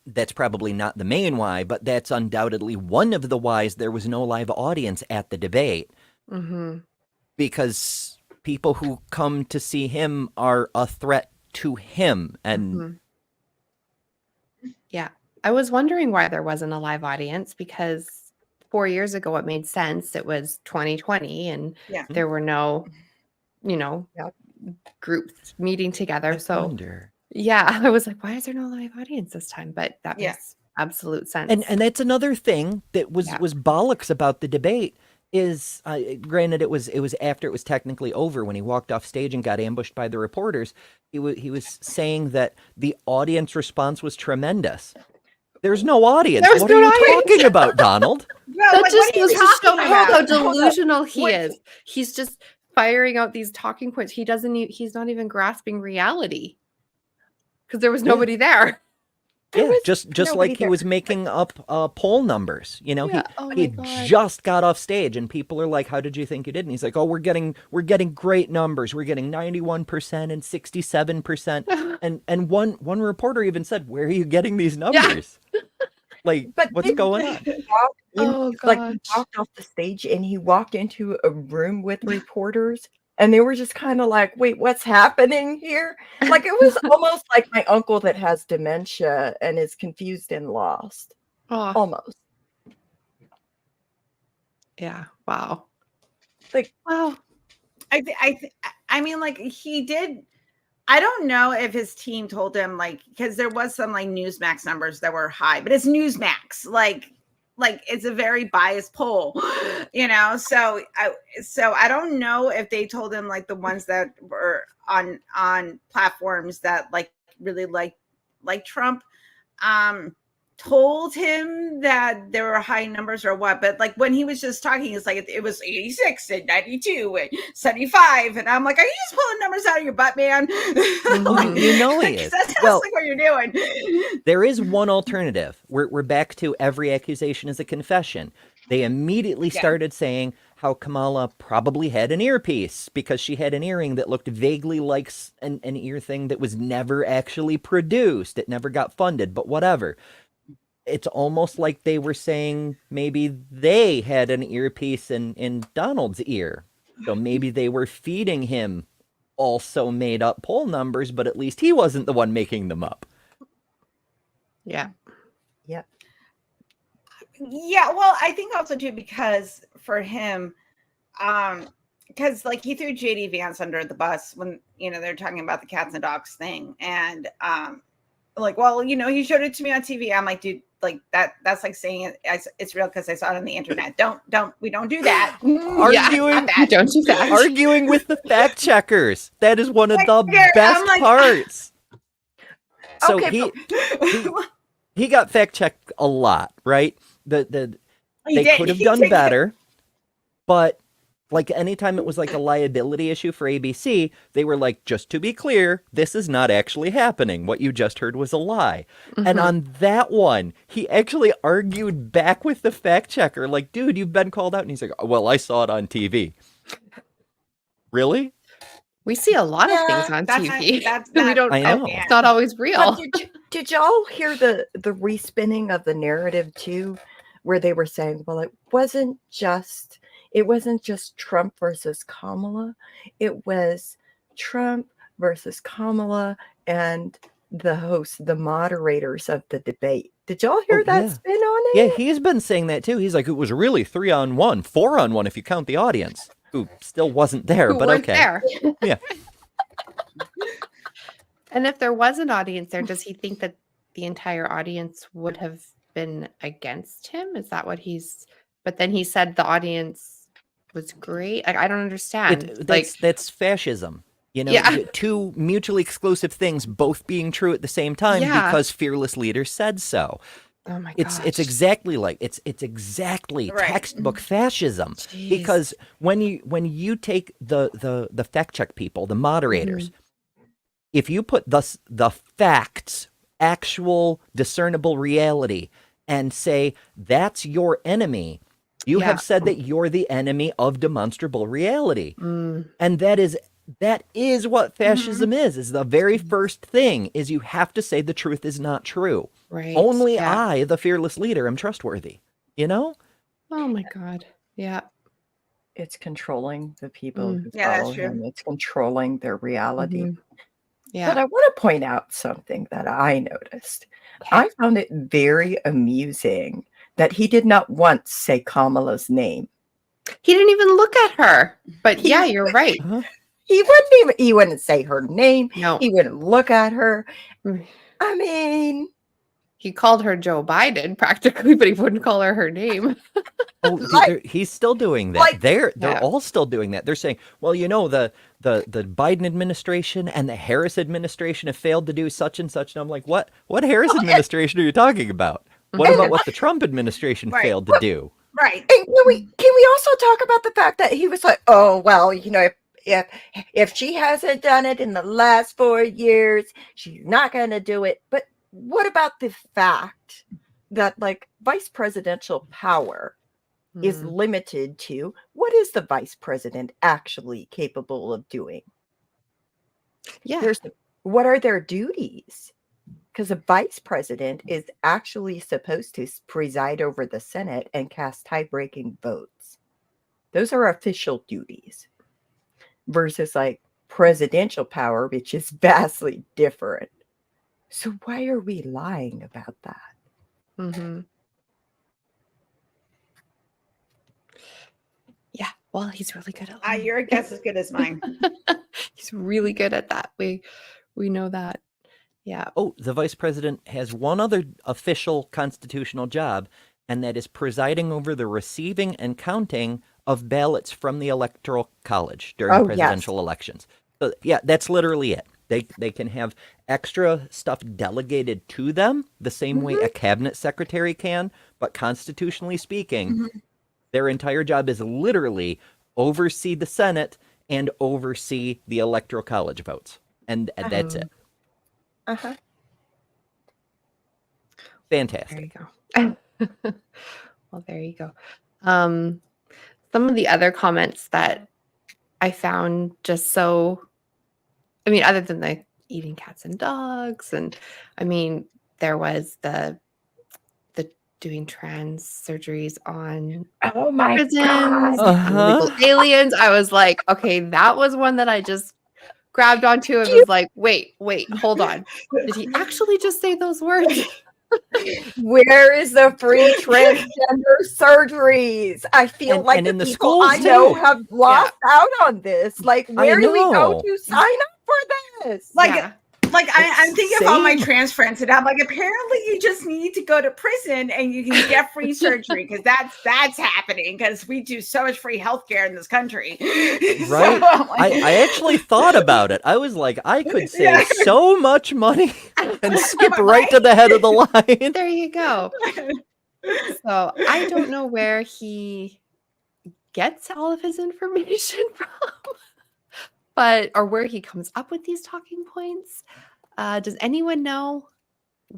Speaker 3: that's probably not the main why, but that's undoubtedly one of the whys there was no live audience at the debate.
Speaker 4: Mm-hmm.
Speaker 3: Because people who come to see him are a threat to him. And
Speaker 4: yeah, I was wondering why there wasn't a live audience, because 4 years ago it made sense. It was 2020 and there were no, groups meeting together.
Speaker 3: I wonder.
Speaker 4: Yeah, I was like, why is there no live audience this time? But that makes absolute sense.
Speaker 3: And that's another thing that was bollocks about the debate is, granted, it was after it was technically over when he walked off stage and got ambushed by the reporters. He was saying that the audience response was tremendous. There's no audience. What are you talking about, Donald?
Speaker 4: That just goes to show how delusional he is. He's just firing out these talking points. He's not even grasping reality because there was nobody there.
Speaker 3: Yeah, just like he was making up poll numbers. He just got off stage, and people are like, "How did you think you did?" And he's like, "Oh, we're getting great numbers. We're getting 91% and 67%." And one reporter even said, "Where are you getting these numbers? Like, what's going on?"
Speaker 1: He walked off the stage and he walked into a room with reporters. And they were just kind of like, wait, what's happening here? Like, it was almost like my uncle that has dementia and is confused and lost. Almost.
Speaker 4: Yeah. Wow.
Speaker 1: Like,
Speaker 5: wow. I mean, like, he did. I don't know if his team told him, like, because there was some like Newsmax numbers that were high, but it's Newsmax. Like it's a very biased poll, so I don't know if they told him, like, the ones that were on platforms that like really like Trump told him that there were high numbers or what. But like when he was just talking, it's like it was 86 and 92 and 75, and I'm like, are you just pulling numbers out of your butt, man?
Speaker 3: Oh, he is.
Speaker 5: That's like what you're doing.
Speaker 3: There is one alternative. We're back to every accusation is a confession. They immediately started saying how Kamala probably had an earpiece because she had an earring that looked vaguely like an ear thing that was never actually produced. It never got funded, but whatever. It's almost like they were saying maybe they had an earpiece in Donald's ear. So maybe they were feeding him also made up poll numbers, but at least he wasn't the one making them up.
Speaker 4: Yeah.
Speaker 1: Yeah.
Speaker 5: Yeah. Well, I think also too, because for him, because like he threw JD Vance under the bus when, they're talking about the cats and dogs thing. And like, well, he showed it to me on TV. I'm like, dude, like that's like saying it's real because I saw it on the internet. We don't do that.
Speaker 4: Don't do that.
Speaker 3: Arguing with the fact checkers. That is one of the best parts. So he got fact checked a lot, right? They could have done better, but like anytime it was like a liability issue for ABC, they were like, just to be clear, this is not actually happening. What you just heard was a lie. Mm-hmm. And on that one, he actually argued back with the fact checker, like, dude, you've been called out. And he's like, well, I saw it on TV. Really?
Speaker 4: We see a lot of things on TV. We don't.
Speaker 3: I know.
Speaker 4: It's not always real.
Speaker 1: Did y'all hear the respinning of the narrative too, where they were saying, well, it wasn't just Trump versus Kamala. It was Trump versus Kamala and the hosts, the moderators of the debate. Did y'all hear that spin on it?
Speaker 3: Yeah, he's been saying that too. He's like, it was really 3-on-1, 4-on-1 if you count the audience, who still wasn't there, but okay.
Speaker 4: There.
Speaker 3: Yeah.
Speaker 4: And if there was an audience there, does he think that the entire audience would have been against him? Is that what but then he said the audience was great. Like, I don't understand.
Speaker 3: That's fascism. Two mutually exclusive things both being true at the same time because fearless leaders said so.
Speaker 4: Oh my gosh.
Speaker 3: It's exactly like it's exactly textbook fascism. Jeez. Because when you take the fact check people, the moderators, if you put the facts, actual discernible reality, and say that's your enemy, you have said that you're the enemy of demonstrable reality. And that is That is what fascism is the very first thing is you have to say the truth is not true.
Speaker 4: Right.
Speaker 3: Only
Speaker 4: Yeah.
Speaker 3: I, the fearless leader, am trustworthy. You know?
Speaker 4: Oh my God. Yeah.
Speaker 1: It's controlling the people who
Speaker 5: Yeah, that's
Speaker 1: follow
Speaker 5: true.
Speaker 1: him. It's controlling their reality.
Speaker 4: Mhm. Yeah.
Speaker 1: But I want to point out something that I noticed. I found it very amusing that he did not once say Kamala's name.
Speaker 4: He didn't even look at her. But
Speaker 1: He-
Speaker 4: yeah, you're right.
Speaker 1: He wouldn't say her name.
Speaker 4: No.
Speaker 1: He wouldn't look at her.
Speaker 4: Mm.
Speaker 1: I mean,
Speaker 4: He called her Joe Biden practically, but he wouldn't call her name.
Speaker 3: Oh, he's still doing that.
Speaker 5: like-
Speaker 3: they're
Speaker 4: Yeah.
Speaker 3: all still doing that. They're saying, well, you know, the Biden administration and the Harris administration have failed to do such and such. And I'm like, what Harris administration are you talking about? What about what the Trump administration
Speaker 5: Right.
Speaker 3: failed to do?
Speaker 5: Right.
Speaker 1: and can we also talk about the fact that he was like, oh well, you know, if she hasn't done it in the last 4 years, she's not going to do it. But what about the fact that like vice presidential power is
Speaker 4: Mm.
Speaker 1: limited to what is the vice president actually capable of doing?
Speaker 4: Yeah.
Speaker 1: What are their duties? Because a vice president is actually supposed to preside over the Senate and cast tie-breaking votes. Those are official duties versus like presidential power, which is vastly different. So why are we lying about that?
Speaker 4: Mm-hmm. Yeah. Well, he's really good at lying.
Speaker 5: Your guess is good as mine.
Speaker 4: He's really good at that. We know that. Yeah.
Speaker 3: Oh, the vice president has one other official constitutional job, and that is presiding over the receiving and counting of ballots from the Electoral College during
Speaker 1: Oh,
Speaker 3: presidential elections. So, yeah, that's literally it. They can have extra stuff delegated to them the same way a cabinet secretary can, but constitutionally speaking, their entire job is literally oversee the Senate and oversee the Electoral College votes. And that's it.
Speaker 1: Uh-huh.
Speaker 3: Fantastic.
Speaker 4: There you go. Well, there you go. Some of the other comments that I found just so, I mean, other than the eating cats and dogs, and I mean, there was the doing trans surgeries on
Speaker 1: Oh my
Speaker 4: prisons,
Speaker 1: God.
Speaker 4: illegal aliens. I was like, okay, that was one that I just grabbed onto and was like, wait, hold on. Did he actually just say those words?
Speaker 1: Where is the free transgender surgeries? I feel
Speaker 3: And-
Speaker 1: like
Speaker 3: and
Speaker 1: the
Speaker 3: in the
Speaker 1: people I
Speaker 3: schools,
Speaker 1: know
Speaker 3: too.
Speaker 1: have lost out on this. Like, where do we go
Speaker 3: know.
Speaker 1: to sign up for this?
Speaker 5: Like I'm thinking of all my
Speaker 3: Insane.
Speaker 5: trans friends, and I'm like, apparently you just need to go to prison and you can get free surgery because that's happening because we do so much free healthcare in this country.
Speaker 3: Right?
Speaker 5: So, I'm like-
Speaker 3: I actually thought about it. I was like, I could save so much money and skip right to the head of the line.
Speaker 4: There you go. So I don't know where he gets all of his information from, or where he comes up with these talking points. Does anyone know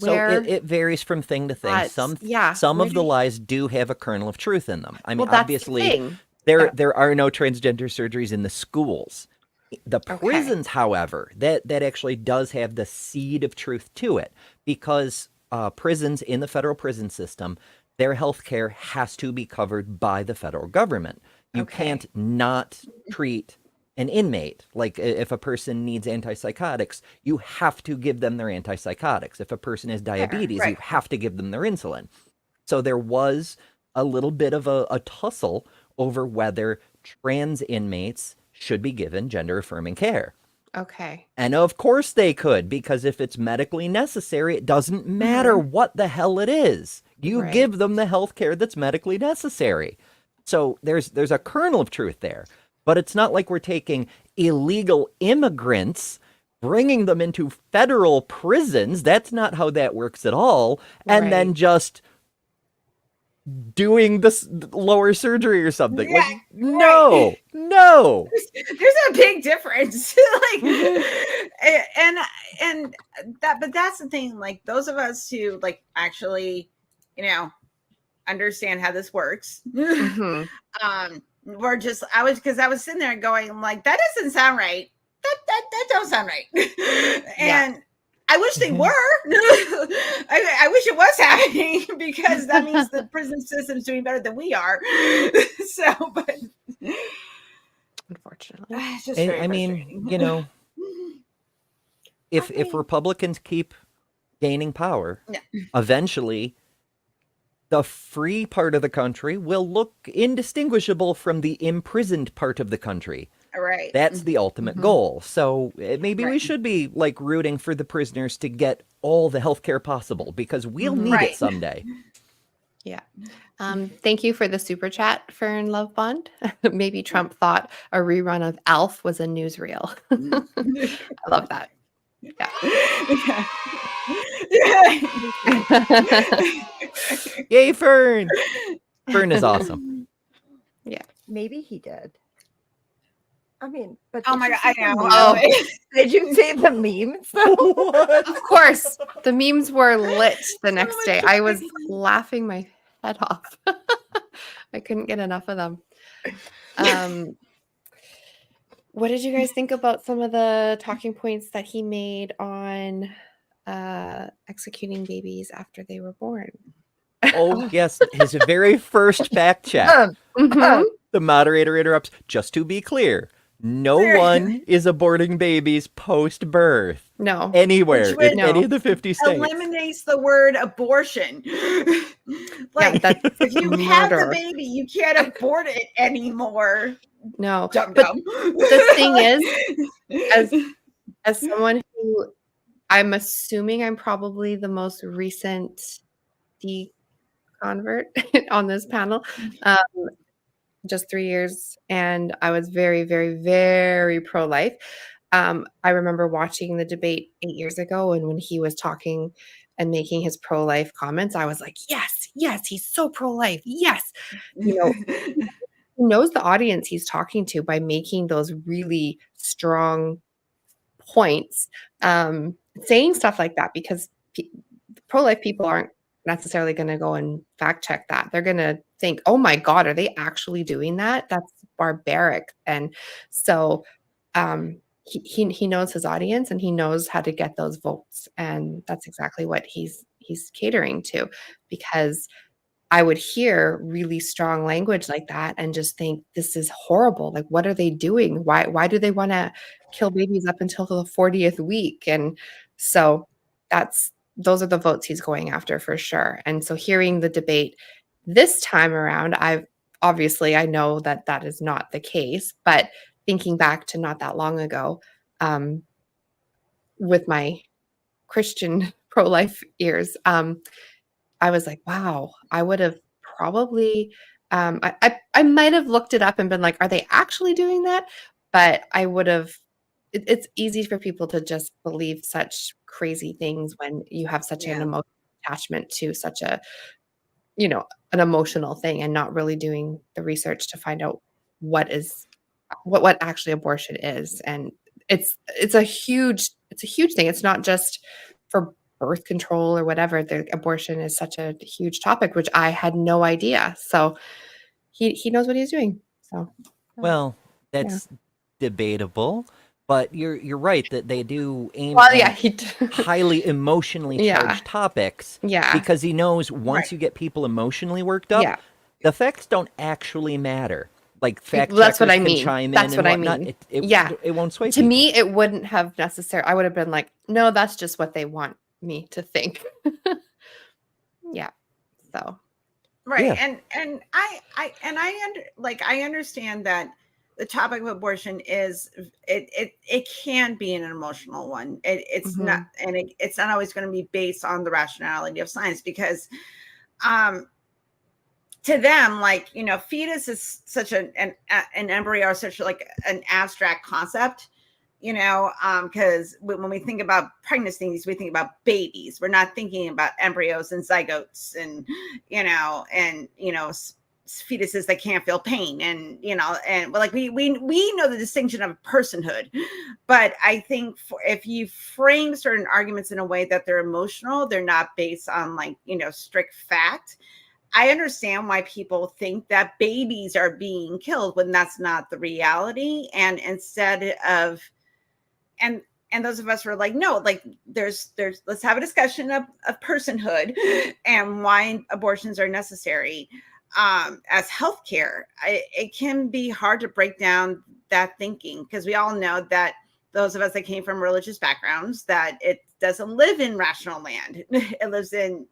Speaker 4: where?
Speaker 3: So it varies from thing to thing. Some
Speaker 4: where
Speaker 3: of the lies do have a kernel of truth in them. I mean,
Speaker 4: well, that's
Speaker 3: obviously,
Speaker 4: the thing.
Speaker 3: there are no transgender surgeries in the schools. The prisons, however, that actually does have the seed of truth to it, because prisons in the federal prison system, their health care has to be covered by the federal government. You can't not treat an inmate. Like if a person needs antipsychotics, you have to give them their antipsychotics. If a person has diabetes, you have to give them their insulin. So there was a little bit of a tussle over whether trans inmates should be given gender affirming care.
Speaker 4: Okay.
Speaker 3: And of course they could, because if it's medically necessary, it doesn't matter what the hell it is. You give them the health care that's medically necessary. So there's a kernel of truth there. But it's not like we're taking illegal immigrants, bringing them into federal prisons. That's not how that works at all. And then just doing this lower surgery or something.
Speaker 5: Yeah,
Speaker 3: like, no.
Speaker 5: There's a big difference. But that's the thing. Like those of us who like actually, understand how this works. I was sitting there going like, that doesn't sound right. that don't sound right. And I wish they were. I wish it was happening, because that means the prison system's doing better than we are. So, but
Speaker 4: unfortunately,
Speaker 5: it's just very
Speaker 3: I mean, you know, if Republicans keep gaining power, eventually the free part of the country will look indistinguishable from the imprisoned part of the country.
Speaker 5: Right.
Speaker 3: That's the ultimate goal. So maybe we should be like rooting for the prisoners to get all the health care possible, because we'll need it someday.
Speaker 4: Yeah. Thank you for the super chat, Fern Love Bond. Maybe Trump thought a rerun of Alf was a newsreel. I love that.
Speaker 5: Yeah.
Speaker 3: Yay, Fern! Fern is awesome.
Speaker 4: Yeah.
Speaker 1: Maybe he did. I mean, but
Speaker 5: oh my God, I know.
Speaker 1: Oh, did you see the memes though?
Speaker 4: Of course, the memes were lit the next day. I was laughing my head off. I couldn't get enough of them. What did you guys think about some of the talking points that he made on executing babies after they were born?
Speaker 3: Oh, yes. His very first fact check. The moderator interrupts. Just to be clear, no one is aborting babies post-birth.
Speaker 4: No.
Speaker 3: Anywhere in any of the 50 states.
Speaker 5: Eliminates the word abortion. Like, if you have the baby, you can't abort it anymore.
Speaker 4: No.
Speaker 5: Dumb.
Speaker 4: The thing is, as someone who, I'm assuming I'm probably the most recent convert on this panel, just 3 years, and I was very, very, very pro-life. I remember watching the debate 8 years ago, and when he was talking and making his pro-life comments, I was like, yes, he's so pro-life. Yes. You know, he knows the audience he's talking to by making those really strong points, saying stuff like that, because pro-life people aren't necessarily going to go and fact check that. They're going to think, oh my God, are they actually doing that? That's barbaric. And so he knows his audience, and he knows how to get those votes. And that's exactly what he's catering to, because I would hear really strong language like that and just think, this is horrible. Like, what are they doing? Why do they want to kill babies up until the 40th week? And so those are the votes he's going after for sure. And so hearing the debate this time around, I know that is not the case, but thinking back to not that long ago, with my Christian pro-life ears, I was like, wow, I would have probably, I might have looked it up and been like, are they actually doing that? But I would have, it's easy for people to just believe such crazy things when you have such an emotional attachment to such a, an emotional thing, and not really doing the research to find out what actually abortion is. And it's a huge thing. It's not just for birth control or whatever. The abortion is such a huge topic, which I had no idea. So he knows what he's doing. So,
Speaker 3: well, that's debatable, but you're right that they do aim at highly emotionally charged topics.
Speaker 4: Yeah,
Speaker 3: because he knows once you get people emotionally worked up, the facts don't actually matter. Like, fact checkers can chime in. That's what I mean. It won't sway people.
Speaker 4: To me, it wouldn't have necessarily. I would have been like, no, that's just what they want me to think. So
Speaker 5: and I understand that the topic of abortion is it can be an emotional one. It's not, and it's not always going to be based on the rationality of science, because to them, like, fetus is such an embryo, is such like an abstract concept, because when we think about pregnancies, we think about babies. We're not thinking about embryos and zygotes and fetuses that can't feel pain, and like we know the distinction of personhood. But I think if you frame certain arguments in a way that they're emotional, they're not based on strict fact. I understand why people think that babies are being killed when that's not the reality. And instead of and those of us were like, no, like there's let's have a discussion of personhood and why abortions are necessary as healthcare. It can be hard to break down that thinking, because we all know that those of us that came from religious backgrounds, that it doesn't live in rational land. It lives in,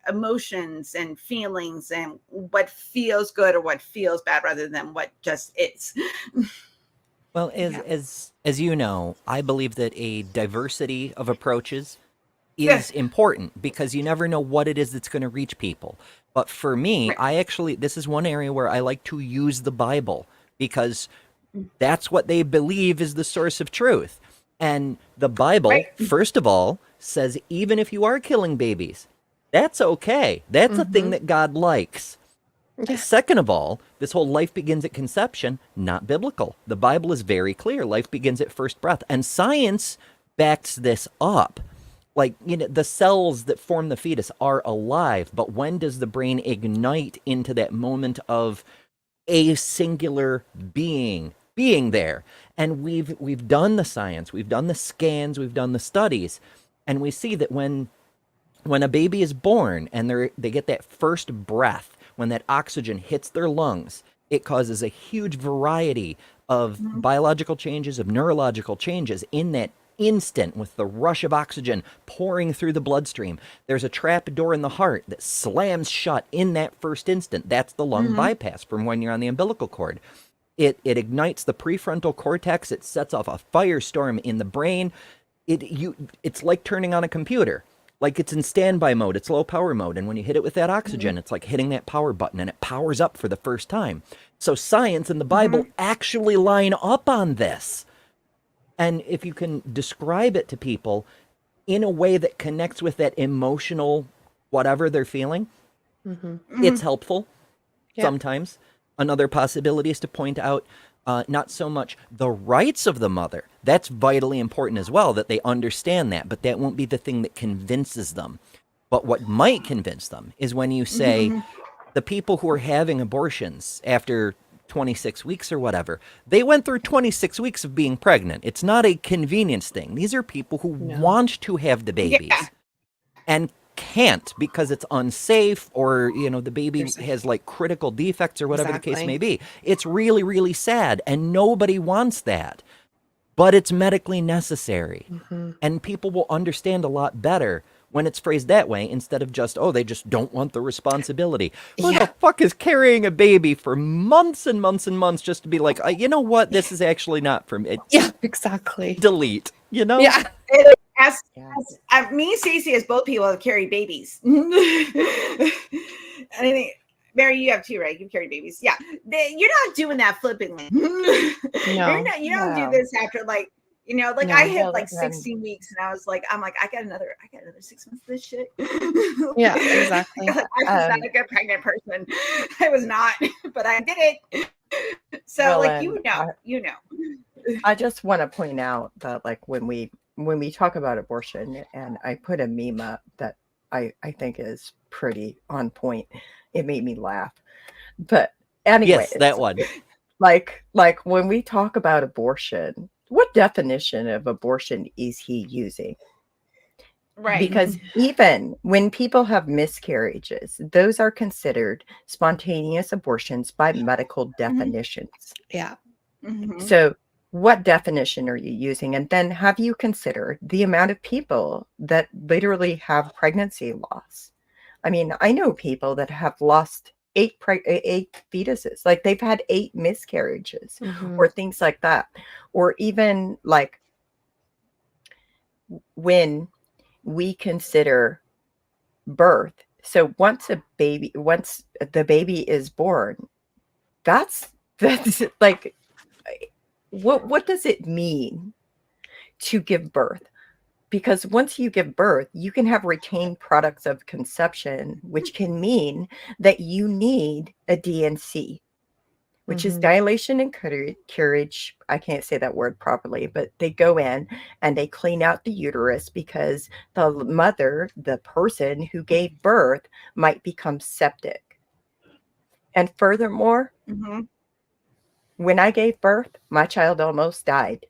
Speaker 5: emotions and feelings and what feels good or what feels bad rather than what just is.
Speaker 3: Well, as you know, I believe that a diversity of approaches is important because you never know what it is that's going to reach people. But for me, this is one area where I like to use the Bible because that's what they believe is the source of truth. And the Bible, first of all, says even if you are killing babies, that's okay. That's a thing that God likes. Yeah. Second of all, this whole life begins at conception, not biblical. The Bible is very clear. Life begins at first breath. And science backs this up. Like, the cells that form the fetus are alive, but when does the brain ignite into that moment of a singular being there? And we've done the science, we've done the scans, we've done the studies, and we see that when a baby is born and they get that first breath, when that oxygen hits their lungs, it causes a huge variety of biological changes, of neurological changes in that instant with the rush of oxygen pouring through the bloodstream. There's a trap door in the heart that slams shut in that first instant. That's the lung bypass from when you're on the umbilical cord. It ignites the prefrontal cortex. It sets off a firestorm in the brain. It's like turning on a computer. Like it's in standby mode, it's low power mode. And when you hit it with that oxygen, it's like hitting that power button and it powers up for the first time. So science and the Bible actually line up on this. And if you can describe it to people in a way that connects with that emotional whatever they're feeling, it's helpful sometimes. Another possibility is to point out not so much the rights of the mother. That's vitally important as well, that they understand that, but that won't be the thing that convinces them. But what might convince them is when you say the people who are having abortions after 26 weeks or whatever, they went through 26 weeks of being pregnant. It's not a convenience thing. These are people who want to have the babies and can't because it's unsafe, or the baby has like critical defects or whatever the case may be. It's really, really sad, and nobody wants that, but it's medically necessary. And people will understand a lot better when it's phrased that way instead of just, they just don't want the responsibility. Who the fuck is carrying a baby for months and months and months just to be like, you know what, this is actually not for me.
Speaker 4: Yeah, exactly.
Speaker 3: Delete,
Speaker 5: Yeah. As me and Stacey, as both people have carried babies. I think, Mary, you have too, right? You've carried babies. Yeah. You're not doing that flippantly. You don't do this after I hit 16 weeks and I was like, I got another 6 months of this shit.
Speaker 4: Yeah, exactly.
Speaker 5: I was not a good pregnant person. I was not, but I did it. So
Speaker 1: I just want to point out that when we talk about abortion, and I put a meme up that I think is pretty on point. It made me laugh. But anyways,
Speaker 3: yes, that one.
Speaker 1: Like when we talk about abortion, what definition of abortion is he using?
Speaker 5: Right.
Speaker 1: Because even when people have miscarriages, those are considered spontaneous abortions by medical definitions.
Speaker 4: Yeah.
Speaker 1: So what definition are you using? And then have you considered the amount of people that literally have pregnancy loss? I mean, I know people that have lost 8 fetuses, like they've had 8 miscarriages or things like that. Or even when we consider birth. So once the baby is born, that's like, what does it mean to give birth? Because once you give birth, you can have retained products of conception, which can mean that you need a DNC, which is dilation and curettage. I can't say that word properly, but they go in and they clean out the uterus because the mother, the person who gave birth, might become septic. And furthermore, when I gave birth, my child almost died.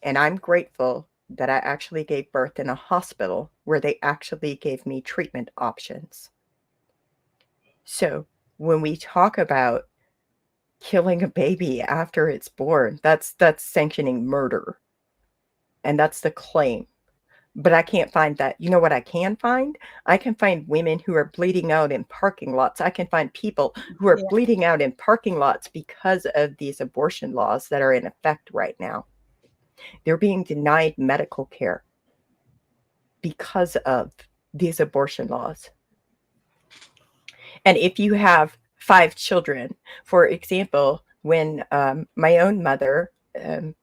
Speaker 1: And I'm grateful that I actually gave birth in a hospital where they actually gave me treatment options. So when we talk about killing a baby after it's born, that's sanctioning murder. And that's the claim. But I can't find that. You know what I can find? I can find women who are bleeding out in parking lots. I can find people who are bleeding out in parking lots because of these abortion laws that are in effect right now. They're being denied medical care because of these abortion laws. And if you have 5 children, for example, when my own mother had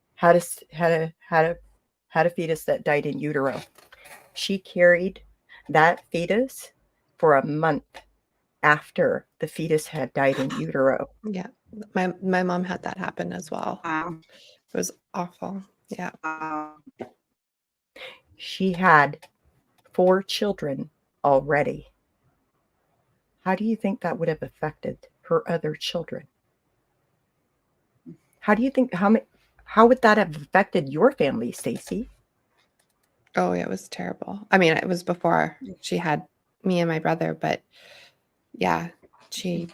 Speaker 1: a fetus that died in utero, she carried that fetus for a month after the fetus had died in utero.
Speaker 4: Yeah, my mom had that happen as well. It was awful. Yeah.
Speaker 1: She had 4 children already. How do you think that would have affected her other children? How do you think how would that have affected your family, Stacy?
Speaker 4: Oh, yeah, it was terrible. I mean, it was before she had me and my brother, but yeah, it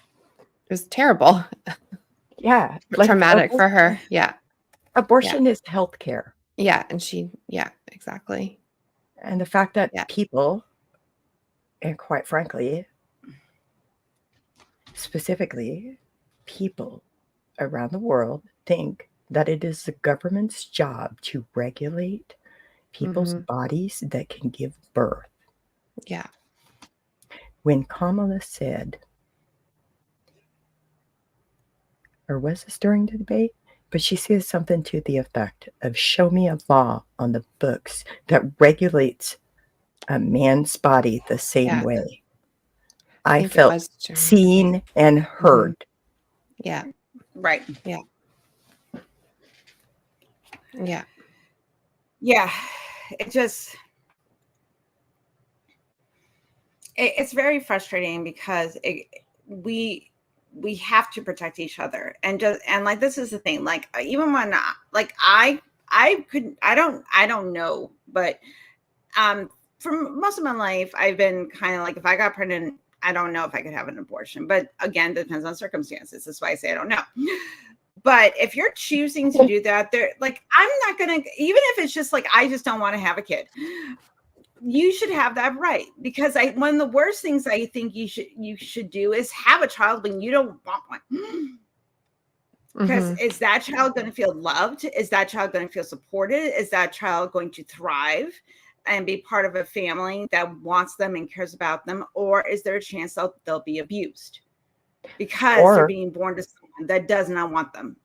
Speaker 4: was terrible.
Speaker 1: Yeah,
Speaker 4: Traumatic for her. Yeah.
Speaker 1: Abortion is healthcare.
Speaker 4: Yeah, and exactly.
Speaker 1: And the fact that people, and quite frankly, specifically people around the world, think that it is the government's job to regulate people's bodies that can give birth.
Speaker 4: Yeah.
Speaker 1: When Kamala said, or was this during the debate? But she said something to the effect of, show me a law on the books that regulates a man's body the same way. I felt seen and heard.
Speaker 4: Yeah.
Speaker 5: Right.
Speaker 4: Yeah. Yeah.
Speaker 5: Yeah. It's very frustrating because we have to protect each other, and like, this is the thing, like, even when I don't know, but for most of my life I've been kind of like, if I got pregnant, I don't know if I could have an abortion, but again, it depends on circumstances. That's why I say I don't know. But if you're choosing to do that, I'm not gonna, even if it's just like, I just don't want to have a kid, you should have that right. Because one of the worst things I think you should do is have a child when you don't want one. Because is that child going to feel loved? Is that child going to feel supported? Is that child going to thrive and be part of a family that wants them and cares about them? Or is there a chance they'll be abused because they're being born to someone that does not want them,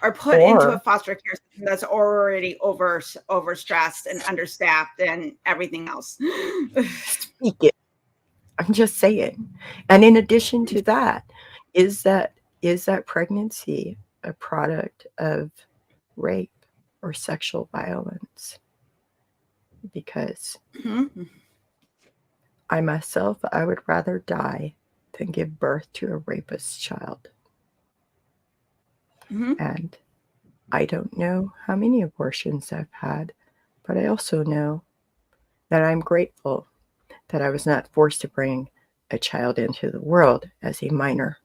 Speaker 5: or put into a foster care system that's already overstressed and understaffed and everything else?
Speaker 1: Speak it. I'm just saying. And in addition to that, is that pregnancy a product of rape or sexual violence? Because I myself, I would rather die than give birth to a rapist child. And I don't know how many abortions I've had, but I also know that I'm grateful that I was not forced to bring a child into the world as a minor.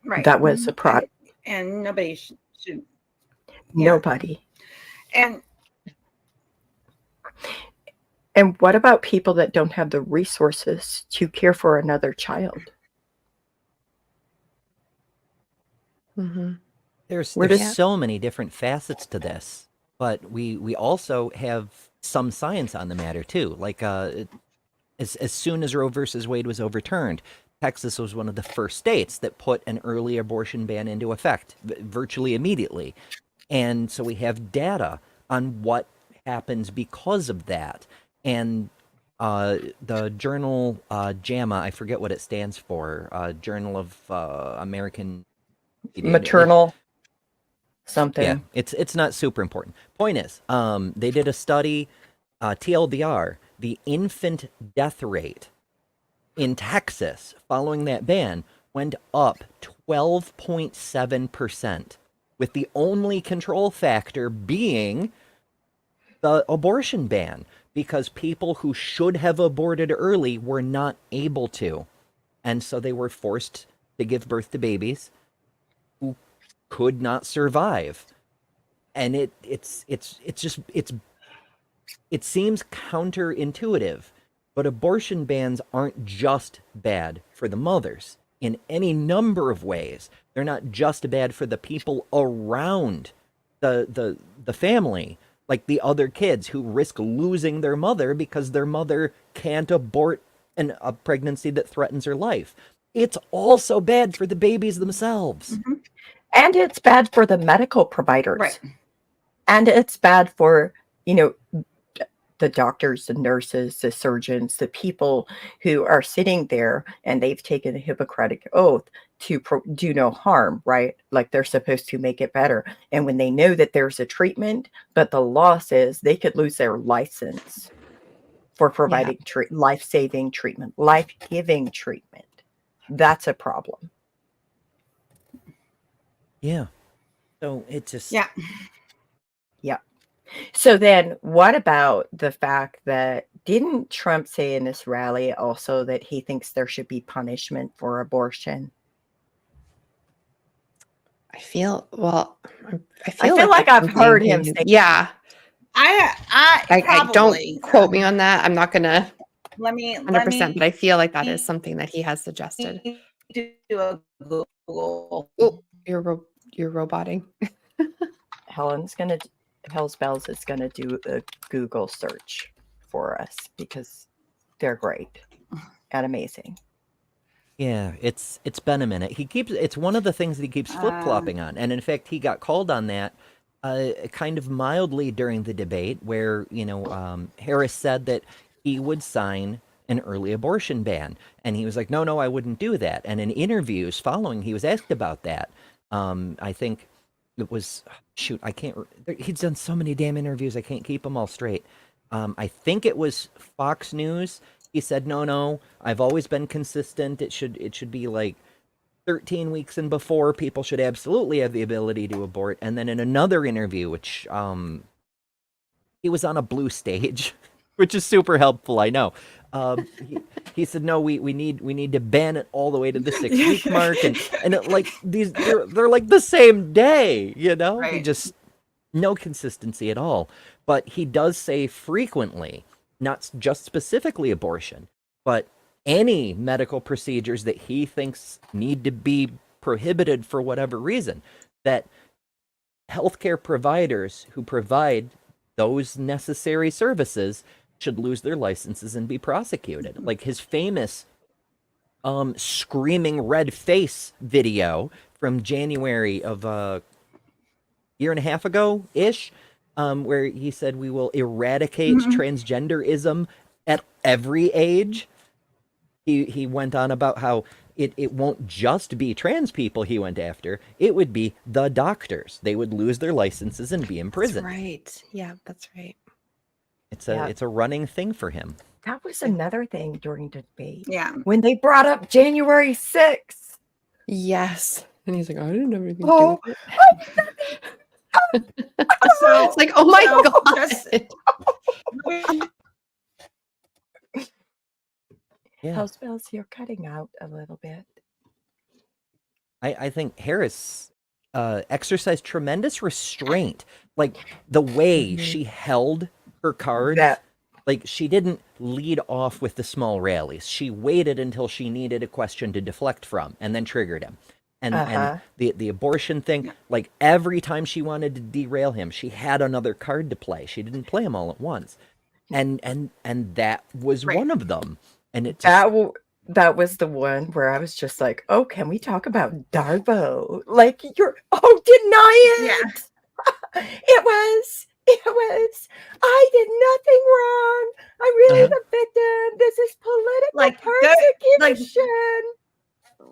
Speaker 5: Right.
Speaker 1: That was a product.
Speaker 5: And nobody should.
Speaker 1: Nobody.
Speaker 5: And
Speaker 1: what about people that don't have the resources to care for another child?
Speaker 3: There's so many different facets to this, but we also have some science on the matter too. Like as soon as Roe versus Wade was overturned, Texas was one of the first states that put an early abortion ban into effect virtually immediately. And so we have data on what happens because of that. And the journal JAMA, I forget what it stands for, Journal of American
Speaker 1: Maternal something.
Speaker 3: Yeah, it's not super important. Point is, they did a study, TLDR, the infant death rate in Texas following that ban went up 12.7%. with the only control factor being the abortion ban, because people who should have aborted early were not able to. And so they were forced to give birth to babies who could not survive. And it seems counterintuitive, but abortion bans aren't just bad for the mothers in any number of ways. They're not just bad for the people around the family, like the other kids who risk losing their mother because their mother can't abort a pregnancy that threatens her life. It's also bad for the babies themselves.
Speaker 1: Mm-hmm. And it's bad for the medical providers.
Speaker 5: Right.
Speaker 1: And it's bad for, the doctors, the nurses, the surgeons, the people who are sitting there and they've taken a Hippocratic oath to do no harm, right? Like they're supposed to make it better. And when they know that there's a treatment, but the law says they could lose their license for providing life-saving treatment, life-giving treatment, that's a problem.
Speaker 3: Yeah. So it just...
Speaker 5: Yeah.
Speaker 1: So then what about the fact that didn't Trump say in this rally also that he thinks there should be punishment for abortion?
Speaker 4: I feel
Speaker 1: like I've heard him say.
Speaker 4: Yeah.
Speaker 5: I
Speaker 4: don't quote me on that. I'm not gonna
Speaker 5: let me
Speaker 4: 100%, but I feel like that is something that he has suggested.
Speaker 5: Do a Google.
Speaker 4: Oh, you're roboting.
Speaker 1: Hell's Bells is gonna do a Google search for us because they're great and amazing.
Speaker 3: Yeah, it's been a minute. It's one of the things that he keeps flip-flopping on. And in fact, he got called on that kind of mildly during the debate where, Harris said that he would sign an early abortion ban. And he was like, no, I wouldn't do that. And in interviews following, he was asked about that. I think it was, he's done so many damn interviews, I can't keep them all straight. I think it was Fox News. He said, no, I've always been consistent. It should be like 13 weeks and before. People should absolutely have the ability to abort. And then in another interview, which he was on a blue stage, which is super helpful, I know. He said, no, we need to ban it all the way to the 6-week mark. And it, like they're like the same day,
Speaker 5: Right.
Speaker 3: He just, no consistency at all. But he does say frequently, not just specifically abortion, but any medical procedures that he thinks need to be prohibited for whatever reason, that healthcare providers who provide those necessary services should lose their licenses and be prosecuted. Like his famous screaming red face video from January of a year and a half ago-ish, where he said we will eradicate transgenderism at every age. He went on about how it won't just be trans people he went after. It would be the doctors. They would lose their licenses and be imprisoned.
Speaker 4: That's right. Yeah, that's right.
Speaker 3: It's a running thing for him.
Speaker 1: That was another thing during the debate.
Speaker 5: Yeah.
Speaker 1: When they brought up January 6th.
Speaker 4: Yes. And he's like, I didn't have anything
Speaker 1: Oh,
Speaker 4: to do with it. It's like, oh my God.
Speaker 3: Yeah.
Speaker 1: Hell's Bells, you're cutting out a little bit.
Speaker 3: I think Harris exercised tremendous restraint. Like the way she held her cards. Like she didn't lead off with the small rallies. She waited until she needed a question to deflect from and then triggered him. And the abortion thing, like every time she wanted to derail him, she had another card to play. She didn't play them all at once. And that was one of them. And it just,
Speaker 1: that was the one where I was just like, oh, can we talk about Darvo? Like deny it. Yeah. It was, I did nothing wrong. I'm really the victim. This is political persecution.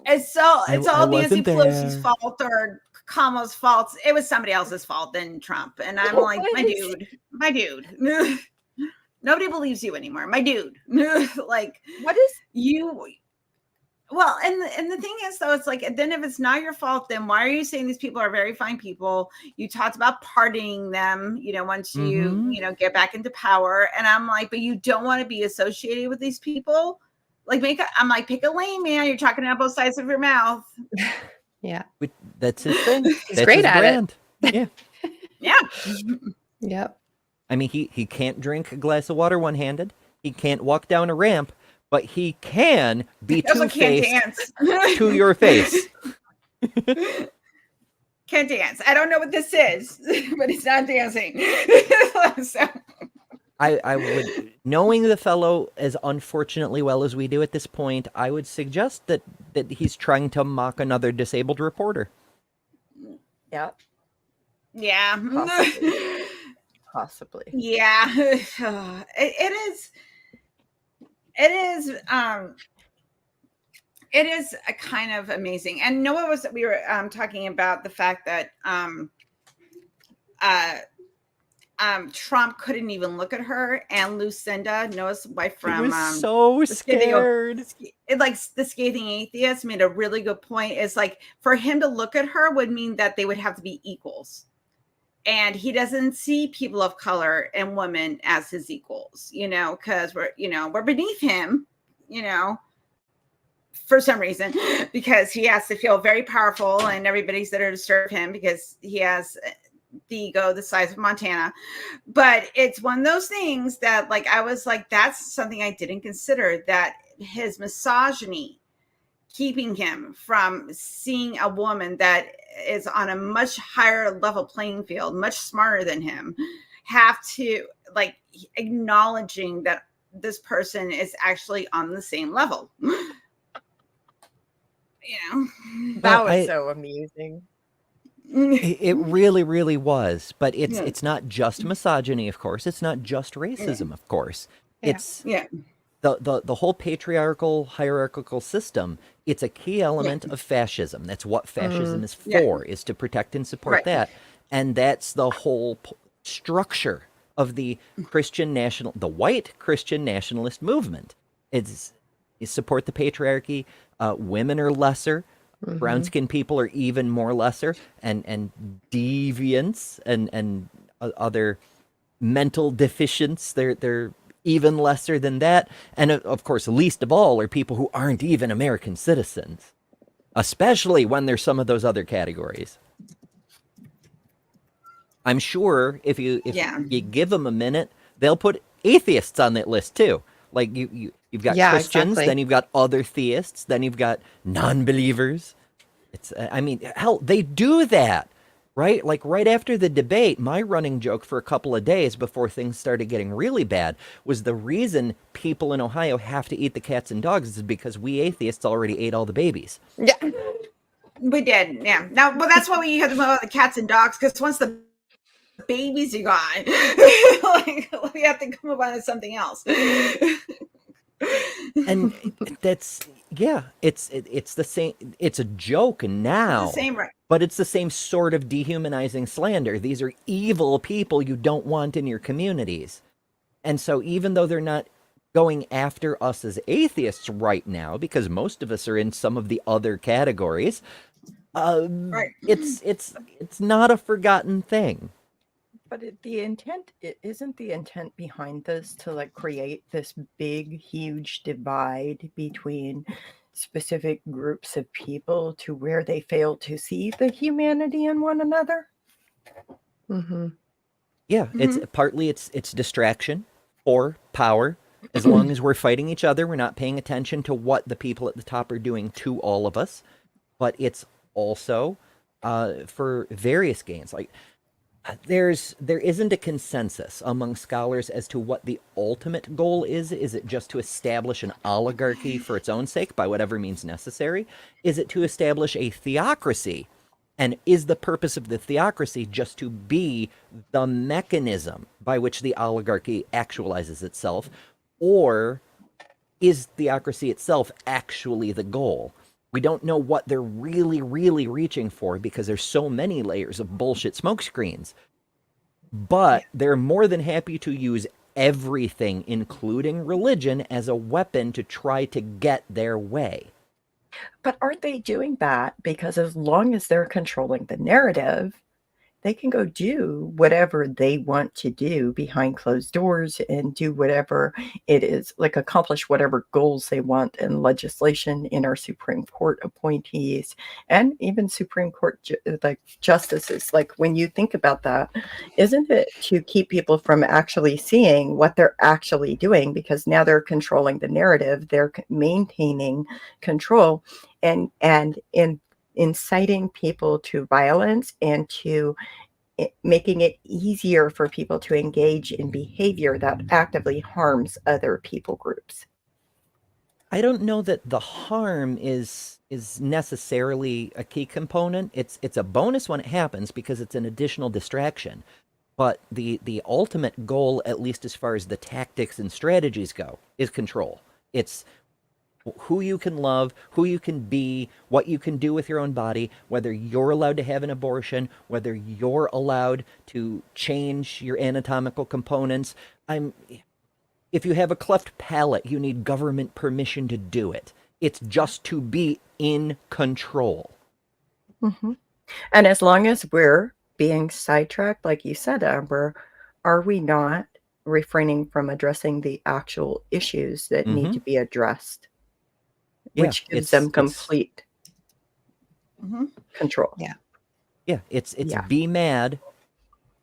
Speaker 5: It's all Nancy
Speaker 3: wasn't there.
Speaker 5: Pelosi's fault or Kamala's fault. It was somebody else's fault than Trump. And I'm like, my dude. Nobody believes you anymore. My dude. Like,
Speaker 1: what is
Speaker 5: you? Well, and the thing is, though, it's like, then if it's not your fault, then why are you saying these people are very fine people? You talked about pardoning them, once you get back into power. And I'm like, but you don't want to be associated with these people. Like, I'm like, pick a lane, man. You're talking out both sides of your mouth.
Speaker 4: Yeah.
Speaker 3: That's his thing.
Speaker 4: He's
Speaker 3: That's
Speaker 4: great
Speaker 3: his
Speaker 4: at
Speaker 3: brand.
Speaker 4: it.
Speaker 3: Yeah.
Speaker 5: Yeah.
Speaker 4: Yep.
Speaker 3: I mean, he can't drink a glass of water one-handed. He can't walk down a ramp, but he can be two-faced to your face.
Speaker 5: Can't dance. I don't know what this is, but it's not dancing. So.
Speaker 3: I would, knowing the fellow as unfortunately well as we do at this point, I would suggest that he's trying to mock another disabled reporter.
Speaker 1: Yeah.
Speaker 5: Yeah.
Speaker 1: Possibly.
Speaker 5: Yeah. It is a kind of amazing. And Noah we were talking about the fact that Trump couldn't even look at her, and Lucinda, Noah's wife from,
Speaker 3: he was so scared.
Speaker 5: Like the scathing atheist made a really good point. It's like, for him to look at her would mean that they would have to be equals. And he doesn't see people of color and women as his equals, because we're beneath him, for some reason, because he has to feel very powerful and everybody's there to serve him because he has the ego the size of Montana. But it's one of those things that, like, I was like, that's something I didn't consider, that his misogyny keeping him from seeing a woman that is on a much higher level playing field, much smarter than him, have to, like, acknowledging that this person is actually on the same level.
Speaker 1: That was so amusing.
Speaker 3: It really, really was. But it's not just misogyny, of course. It's not just racism, of course. It's the whole patriarchal, hierarchical system. It's a key element of fascism. That's what fascism is for, is to protect and support that. And that's the whole structure of the the white Christian nationalist movement. Is support the patriarchy. Women are lesser. Brown-skinned people are even more lesser, and deviants and other mental deficients. They're even lesser than that. And of course, least of all are people who aren't even American citizens, especially when there's some of those other categories. I'm sure if you give them a minute, they'll put atheists on that list too. Like you've got Christians, then you've got other theists, then you've got non-believers. It's I mean, hell, they do that, right? Like right after the debate, my running joke for a couple of days before things started getting really bad was the reason people in Ohio have to eat the cats and dogs is because we atheists already ate all the babies.
Speaker 5: Yeah, we did. Yeah. Now, well, that's why we have the cats and dogs, because once the babies are gone, like, we have to come up with something else.
Speaker 3: And that's it's the same. It's a joke now,
Speaker 5: it's the same, right?
Speaker 3: But it's the same sort of dehumanizing slander. These are evil people you don't want in your communities. And so even though they're not going after us as atheists right now, because most of us are in some of the other categories, it's not a forgotten thing.
Speaker 1: But isn't the intent behind this to like create this big, huge divide between specific groups of people to where they fail to see the humanity in one another?
Speaker 3: Yeah, it's partly it's distraction or power. As long as we're fighting each other, we're not paying attention to what the people at the top are doing to all of us. But it's also for various gains. Like there isn't a consensus among scholars as to what the ultimate goal is. Is it just to establish an oligarchy for its own sake by whatever means necessary? Is it to establish a theocracy? And is the purpose of the theocracy just to be the mechanism by which the oligarchy actualizes itself? Or is theocracy itself actually the goal? We don't know what they're really, really reaching for because there's so many layers of bullshit smokescreens. But they're more than happy to use everything, including religion, as a weapon to try to get their way.
Speaker 1: But aren't they doing that because as long as they're controlling the narrative, they can go do whatever they want to do behind closed doors and do whatever it is, like accomplish whatever goals they want in legislation, in our Supreme Court appointees, and even Supreme Court like justices. Like when you think about that, isn't it to keep people from actually seeing what they're actually doing? Because now they're controlling the narrative, they're maintaining control, and in inciting people to violence and to making it easier for people to engage in behavior that actively harms other people groups.
Speaker 3: I don't know that the harm is necessarily a key component. It's a bonus when it happens because it's an additional distraction. But the ultimate goal, at least as far as the tactics and strategies go, is control. It's who you can love, who you can be, what you can do with your own body, whether you're allowed to have an abortion, whether you're allowed to change your anatomical components. If you have a cleft palate, you need government permission to do it. It's just to be in control.
Speaker 1: Mm-hmm. And as long as we're being sidetracked, like you said, Amber, are we not refraining from addressing the actual issues that need to be addressed? Which gives them complete control.
Speaker 3: Yeah, it's be mad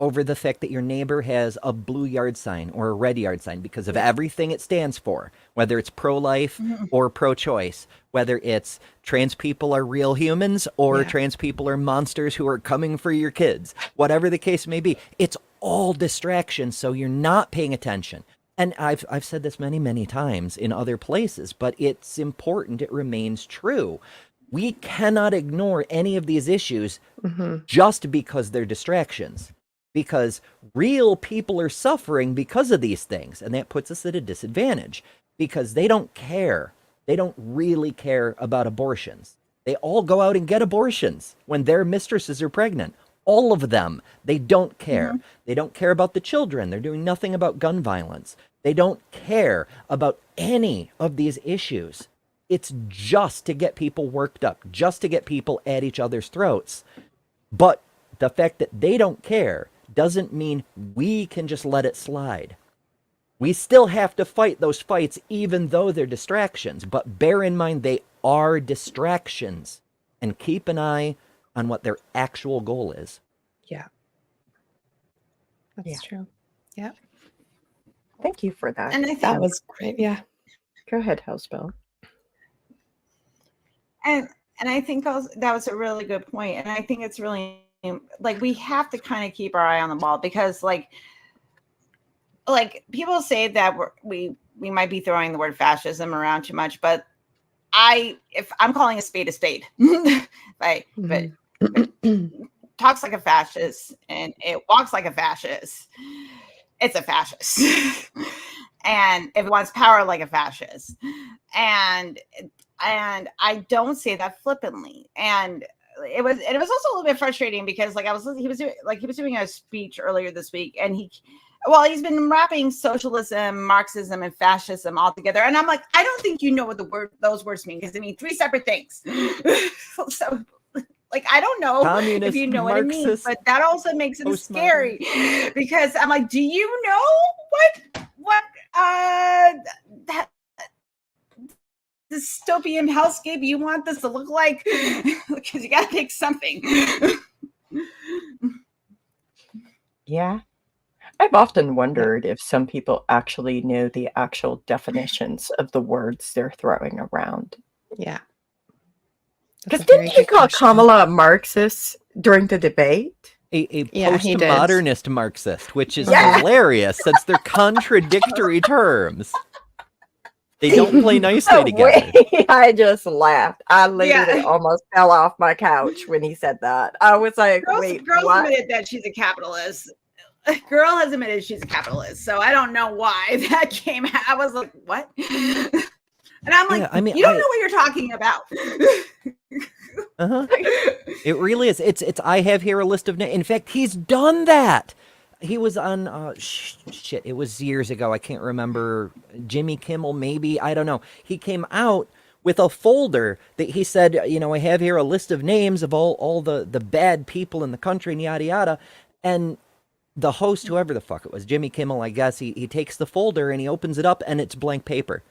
Speaker 3: over the fact that your neighbor has a blue yard sign or a red yard sign because of everything it stands for, whether it's pro-life or pro-choice, whether it's trans people are real humans or trans people are monsters who are coming for your kids, whatever the case may be. It's all distraction, so you're not paying attention. And I've said this many, many times in other places, but it's important it remains true. We cannot ignore any of these issues just because they're distractions, because real people are suffering because of these things. And that puts us at a disadvantage because they don't care. They don't really care about abortions. They all go out and get abortions when their mistresses are pregnant. All of them. They don't care. They don't care about the children. They're doing nothing about gun violence. They don't care about any of these issues. It's just to get people worked up, just to get people at each other's throats. But the fact that they don't care doesn't mean we can just let it slide. We still have to fight those fights even though they're distractions. But bear in mind they are distractions. And keep an eye on what their actual goal is.
Speaker 4: Yeah. That's true. Yeah.
Speaker 1: Thank you for that.
Speaker 5: And I think
Speaker 4: that was great. Yeah.
Speaker 1: Go ahead, Housebell.
Speaker 5: And I think also, that was a really good point. And I think it's really like we have to kind of keep our eye on the ball because like people say that we might be throwing the word fascism around too much, but if I'm calling a spade, but talks like a fascist and it walks like a fascist, it's a fascist. And if it wants power like a fascist. And I don't say that flippantly. And it was also a little bit frustrating because he was doing a speech earlier this week and he's been wrapping socialism, Marxism, and fascism all together. And I'm like, I don't think you know what those words mean because they mean three separate things. So like, I don't know
Speaker 3: Communist,
Speaker 5: if you know
Speaker 3: Marxist,
Speaker 5: what it means, but that also makes it scary because I'm like, do you know what that dystopian hellscape you want this to look like? Because you got to pick something.
Speaker 1: Yeah. I've often wondered if some people actually know the actual definitions of the words they're throwing around.
Speaker 4: Yeah.
Speaker 1: Because didn't he call Kamala a Marxist during the debate?
Speaker 3: A postmodernist Marxist, which is hilarious since they're contradictory terms. They don't play nicely together.
Speaker 1: I just laughed. I literally almost fell off my couch when he said that. I was like,
Speaker 5: girls admitted that she's a capitalist. Girl has admitted she's a capitalist. So I don't know why that came out. I was like, what? And I'm like, you don't know what you're talking about.
Speaker 3: It really is. It's. I have here a list of names. In fact, he's done that. He was on. It was years ago. I can't remember. Jimmy Kimmel, maybe. I don't know. He came out with a folder that he said, I have here a list of names of all the bad people in the country and yada yada. And the host, whoever the fuck it was, Jimmy Kimmel, I guess, he takes the folder and he opens it up and it's blank paper.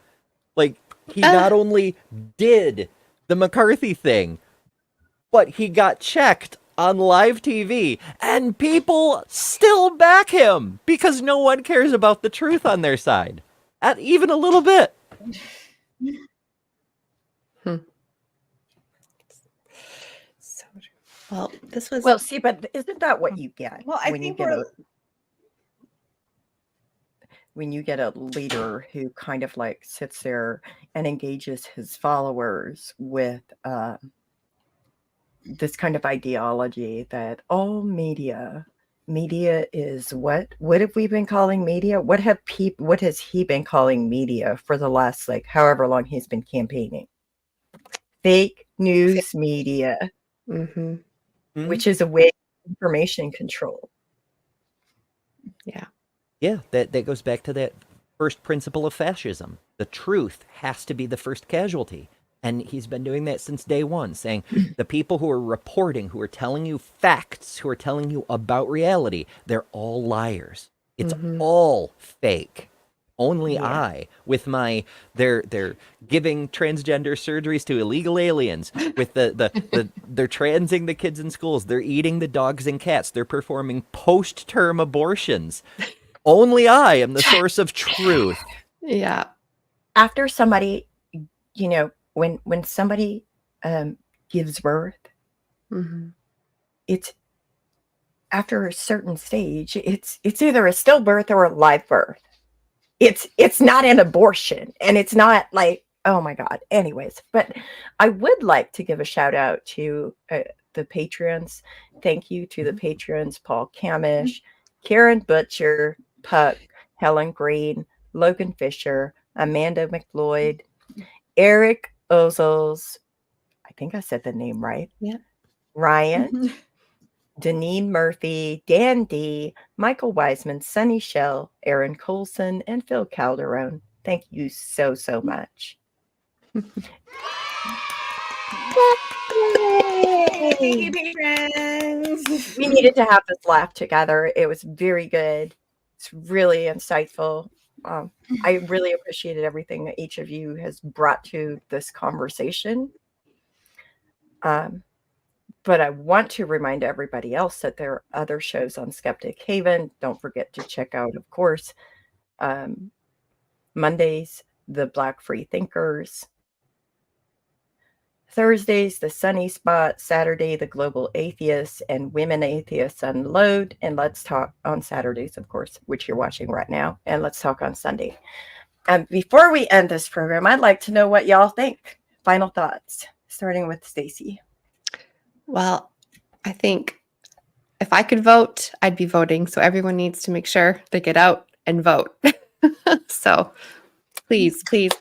Speaker 3: Like, he not only did the McCarthy thing, but he got checked on live TV, and people still back him because no one cares about the truth on their side, even a little bit.
Speaker 4: So, well, this was
Speaker 1: Well, see, but isn't that what you get?
Speaker 5: Well, I
Speaker 1: when
Speaker 5: think
Speaker 1: you get when you get a leader who kind of like sits there and engages his followers with this kind of ideology that all media is what have we been calling media? What has he been calling media for the last like however long he's been campaigning? Fake news media, which is a way of information control.
Speaker 3: Yeah, that goes back to that first principle of fascism. The truth has to be the first casualty. And he's been doing that since day one, saying the people who are reporting, who are telling you facts, who are telling you about reality, they're all liars. It's all fake. Only I, with my they're giving transgender surgeries to illegal aliens, with they're transing the kids in schools, they're eating the dogs and cats, they're performing post-term abortions. Only I am the source of truth.
Speaker 4: Yeah.
Speaker 1: After somebody, when somebody gives birth, it's after a certain stage, it's either a stillbirth or a live birth. It's not an abortion, and it's not like, oh my God. Anyways, but I would like to give a shout out to the patrons. Thank you to the patrons: Paul Camish, Karen Butcher, Puck, Helen Green, Logan Fisher, Amanda McLeod, Eric Ozels, I think I said the name right.
Speaker 4: Yeah.
Speaker 1: Ryan, Deneen Murphy, Dan D, Michael Wiseman, Sunny Shell, Aaron Colson, and Phil Calderon. Thank you so much.
Speaker 5: Yay, patrons!
Speaker 1: We needed to have this laugh together. It was very good. It's really insightful. I really appreciated everything that each of you has brought to this conversation. But I want to remind everybody else that there are other shows on Skeptic Haven. Don't forget to check out, of course, Mondays, the Black Free Thinkers. Thursdays, the Sunny Spot. Saturday, the Global Atheists and Women Atheists Unload. And Let's Talk on Saturdays, of course, which you're watching right now. And Let's Talk on Sunday. And before we end this program, I'd like to know what y'all think. Final thoughts, starting with Stacy.
Speaker 4: Well, I think if I could vote, I'd be voting. So everyone needs to make sure they get out and vote. So please vote.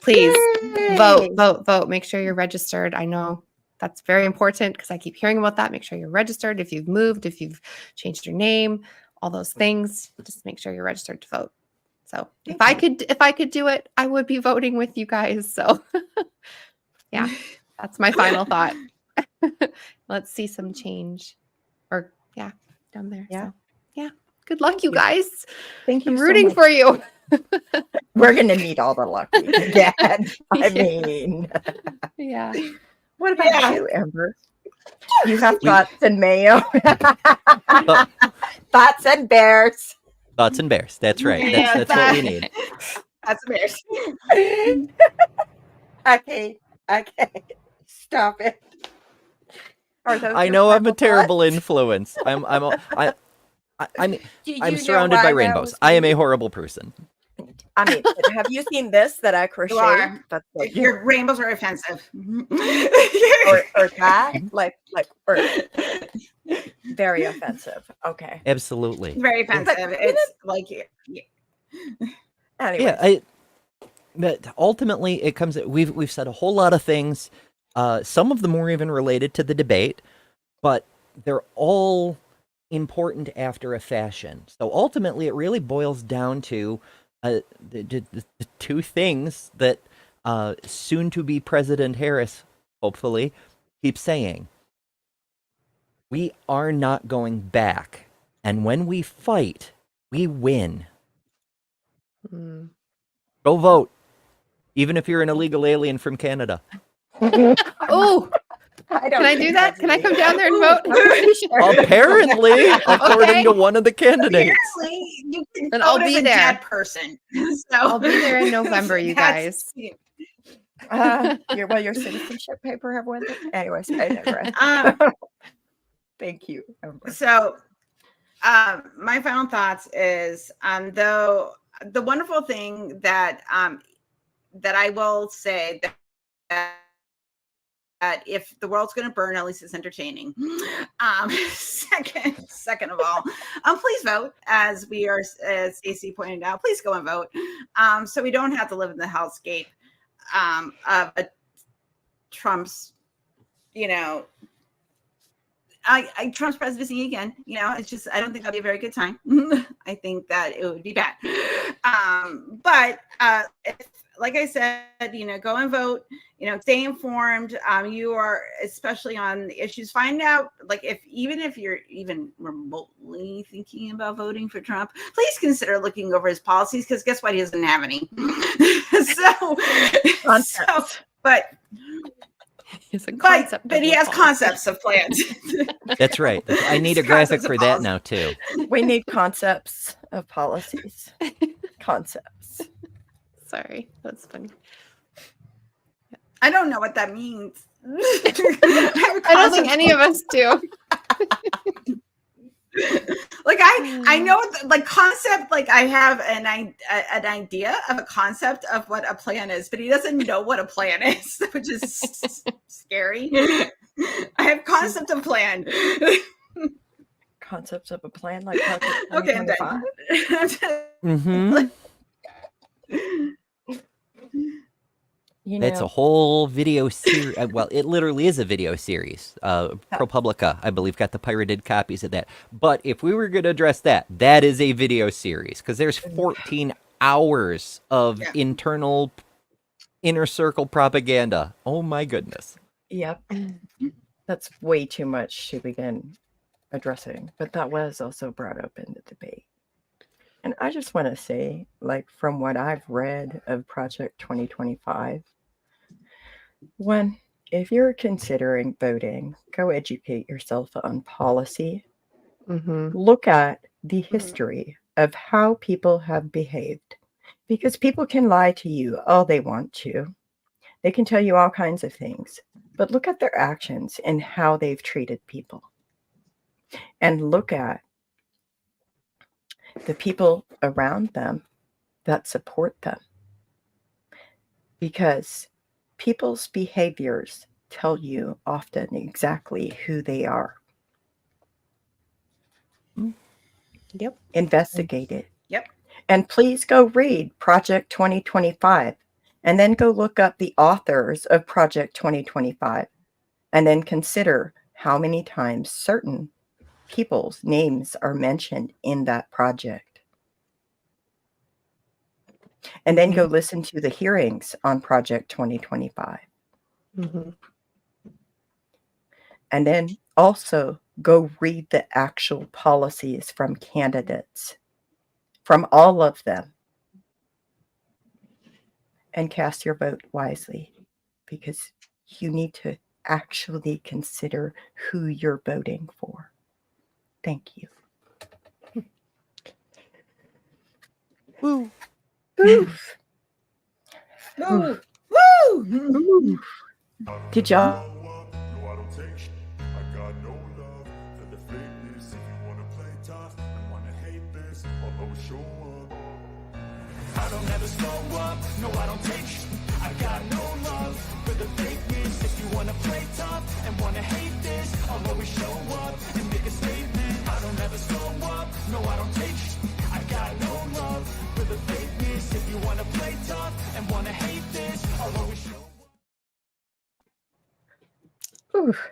Speaker 4: Make sure you're registered. I know that's very important because I keep hearing about that. Make sure you're registered. If you've moved, if you've changed your name, all those things, just make sure you're registered to vote. So if I could do it, I would be voting with you guys. So yeah, that's my final thought. Let's see some change. Or down there.
Speaker 1: Yeah.
Speaker 4: So, yeah. Good luck, you guys.
Speaker 1: Thank you.
Speaker 4: I'm rooting for you.
Speaker 1: We're gonna need all the luck we can get. I mean,
Speaker 4: yeah.
Speaker 1: What about you, Ember? You have thoughts and mayo. Thoughts and bears.
Speaker 3: Thoughts and bears. That's right. That's what we need.
Speaker 5: That's bears.
Speaker 1: Okay. Stop it.
Speaker 3: I know I'm a terrible influence. I'm surrounded by rainbows. I am a horrible person.
Speaker 1: I mean, have you seen this that I crocheted?
Speaker 5: You are.
Speaker 1: That's like,
Speaker 5: Your rainbows are offensive.
Speaker 1: or that, or very offensive. Okay.
Speaker 3: Absolutely.
Speaker 5: Very offensive. It's like,
Speaker 1: anyway.
Speaker 3: But ultimately, it comes. We've said a whole lot of things. Some of them were even related to the debate, but they're all important after a fashion. So ultimately, it really boils down to the two things that soon to be President Harris, hopefully, keeps saying, we are not going back. And when we fight, we win.
Speaker 4: Mm.
Speaker 3: Go vote, even if you're an illegal alien from Canada.
Speaker 4: Oh, can I do that? Can I come down there and vote?
Speaker 3: Apparently, according
Speaker 4: Okay.
Speaker 3: to one of the candidates.
Speaker 5: Apparently, you can
Speaker 4: Then
Speaker 5: vote
Speaker 4: I'll
Speaker 5: as
Speaker 4: be
Speaker 5: a
Speaker 4: there.
Speaker 5: dead person. So
Speaker 4: I'll be there in November, you
Speaker 5: that's-
Speaker 4: guys.
Speaker 1: Your citizenship paper have went. Anyways, I digress. Thank you, Ember.
Speaker 5: So, my final thoughts is, though the wonderful thing that that I will say that if the world's going to burn, at least it's entertaining. Second of all, please vote, as Stacy pointed out. Please go and vote, so we don't have to live in the hellscape of Trump's, Trump's presidency again. It's just, I don't think that'll be a very good time. I think that it would be bad. But like I said, go and vote, stay informed. You are, especially on the issues, find out, like, even if you're even remotely thinking about voting for Trump, please consider looking over his policies, because guess what? He doesn't have any. But he has concepts of plans.
Speaker 3: That's right. I need a graphic for that now, too.
Speaker 1: We need concepts of policies. Concepts.
Speaker 4: Sorry, that's funny.
Speaker 5: I don't know what that means.
Speaker 4: I don't think any of us do.
Speaker 5: Like I know like concept, like I have an idea of a concept of what a plan is, but he doesn't know what a plan is, which is scary. I have concept of plan.
Speaker 1: Concepts of a plan, like
Speaker 5: okay, I'm done.
Speaker 3: Mm-hmm. It's a whole video series. Well, it literally is a video series. ProPublica, I believe, got the pirated copies of that. But if we were going to address that is a video series, because there's 14 hours of internal inner circle propaganda. Oh my goodness.
Speaker 1: Yep. That's way too much to begin addressing, but that was also brought up in the debate. And I just want to say, like, from what I've read of Project 2025, if you're considering voting, go educate yourself on policy.
Speaker 4: Mm-hmm.
Speaker 1: Look at the history of how people have behaved, because people can lie to you all they want to. They can tell you all kinds of things, but look at their actions and how they've treated people. And look at the people around them that support them. Because people's behaviors tell you often exactly who they are.
Speaker 4: Yep.
Speaker 1: Investigate it.
Speaker 5: Yep.
Speaker 1: And please go read Project 2025, and then go look up the authors of Project 2025, and then consider how many times certain people's names are mentioned in that project. And then go listen to the hearings on Project 2025.
Speaker 4: Mm-hmm.
Speaker 1: And then also go read the actual policies from candidates, from all of them, and cast your vote wisely, because you need to actually consider who you're voting for. Thank you.
Speaker 3: Woo.
Speaker 1: Oof.
Speaker 5: Woo!
Speaker 1: Oof. Did y'all?
Speaker 2: No, I don't take shit. I got no love for the fakeness. If you wanna play tough and wanna hate this, I'll always show up. I don't ever slow up. No, I don't take shit. I got no love for the fakeness. If you wanna play tough and wanna hate this, I'll always show up and make a statement. I don't ever slow up. No, I don't take shit. I got no love for the fakeness. If you wanna play tough and wanna hate this, I'll always show up.
Speaker 1: Oof.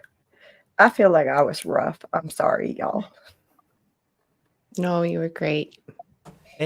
Speaker 1: I feel like I was rough. I'm sorry, y'all.
Speaker 4: No, you were great.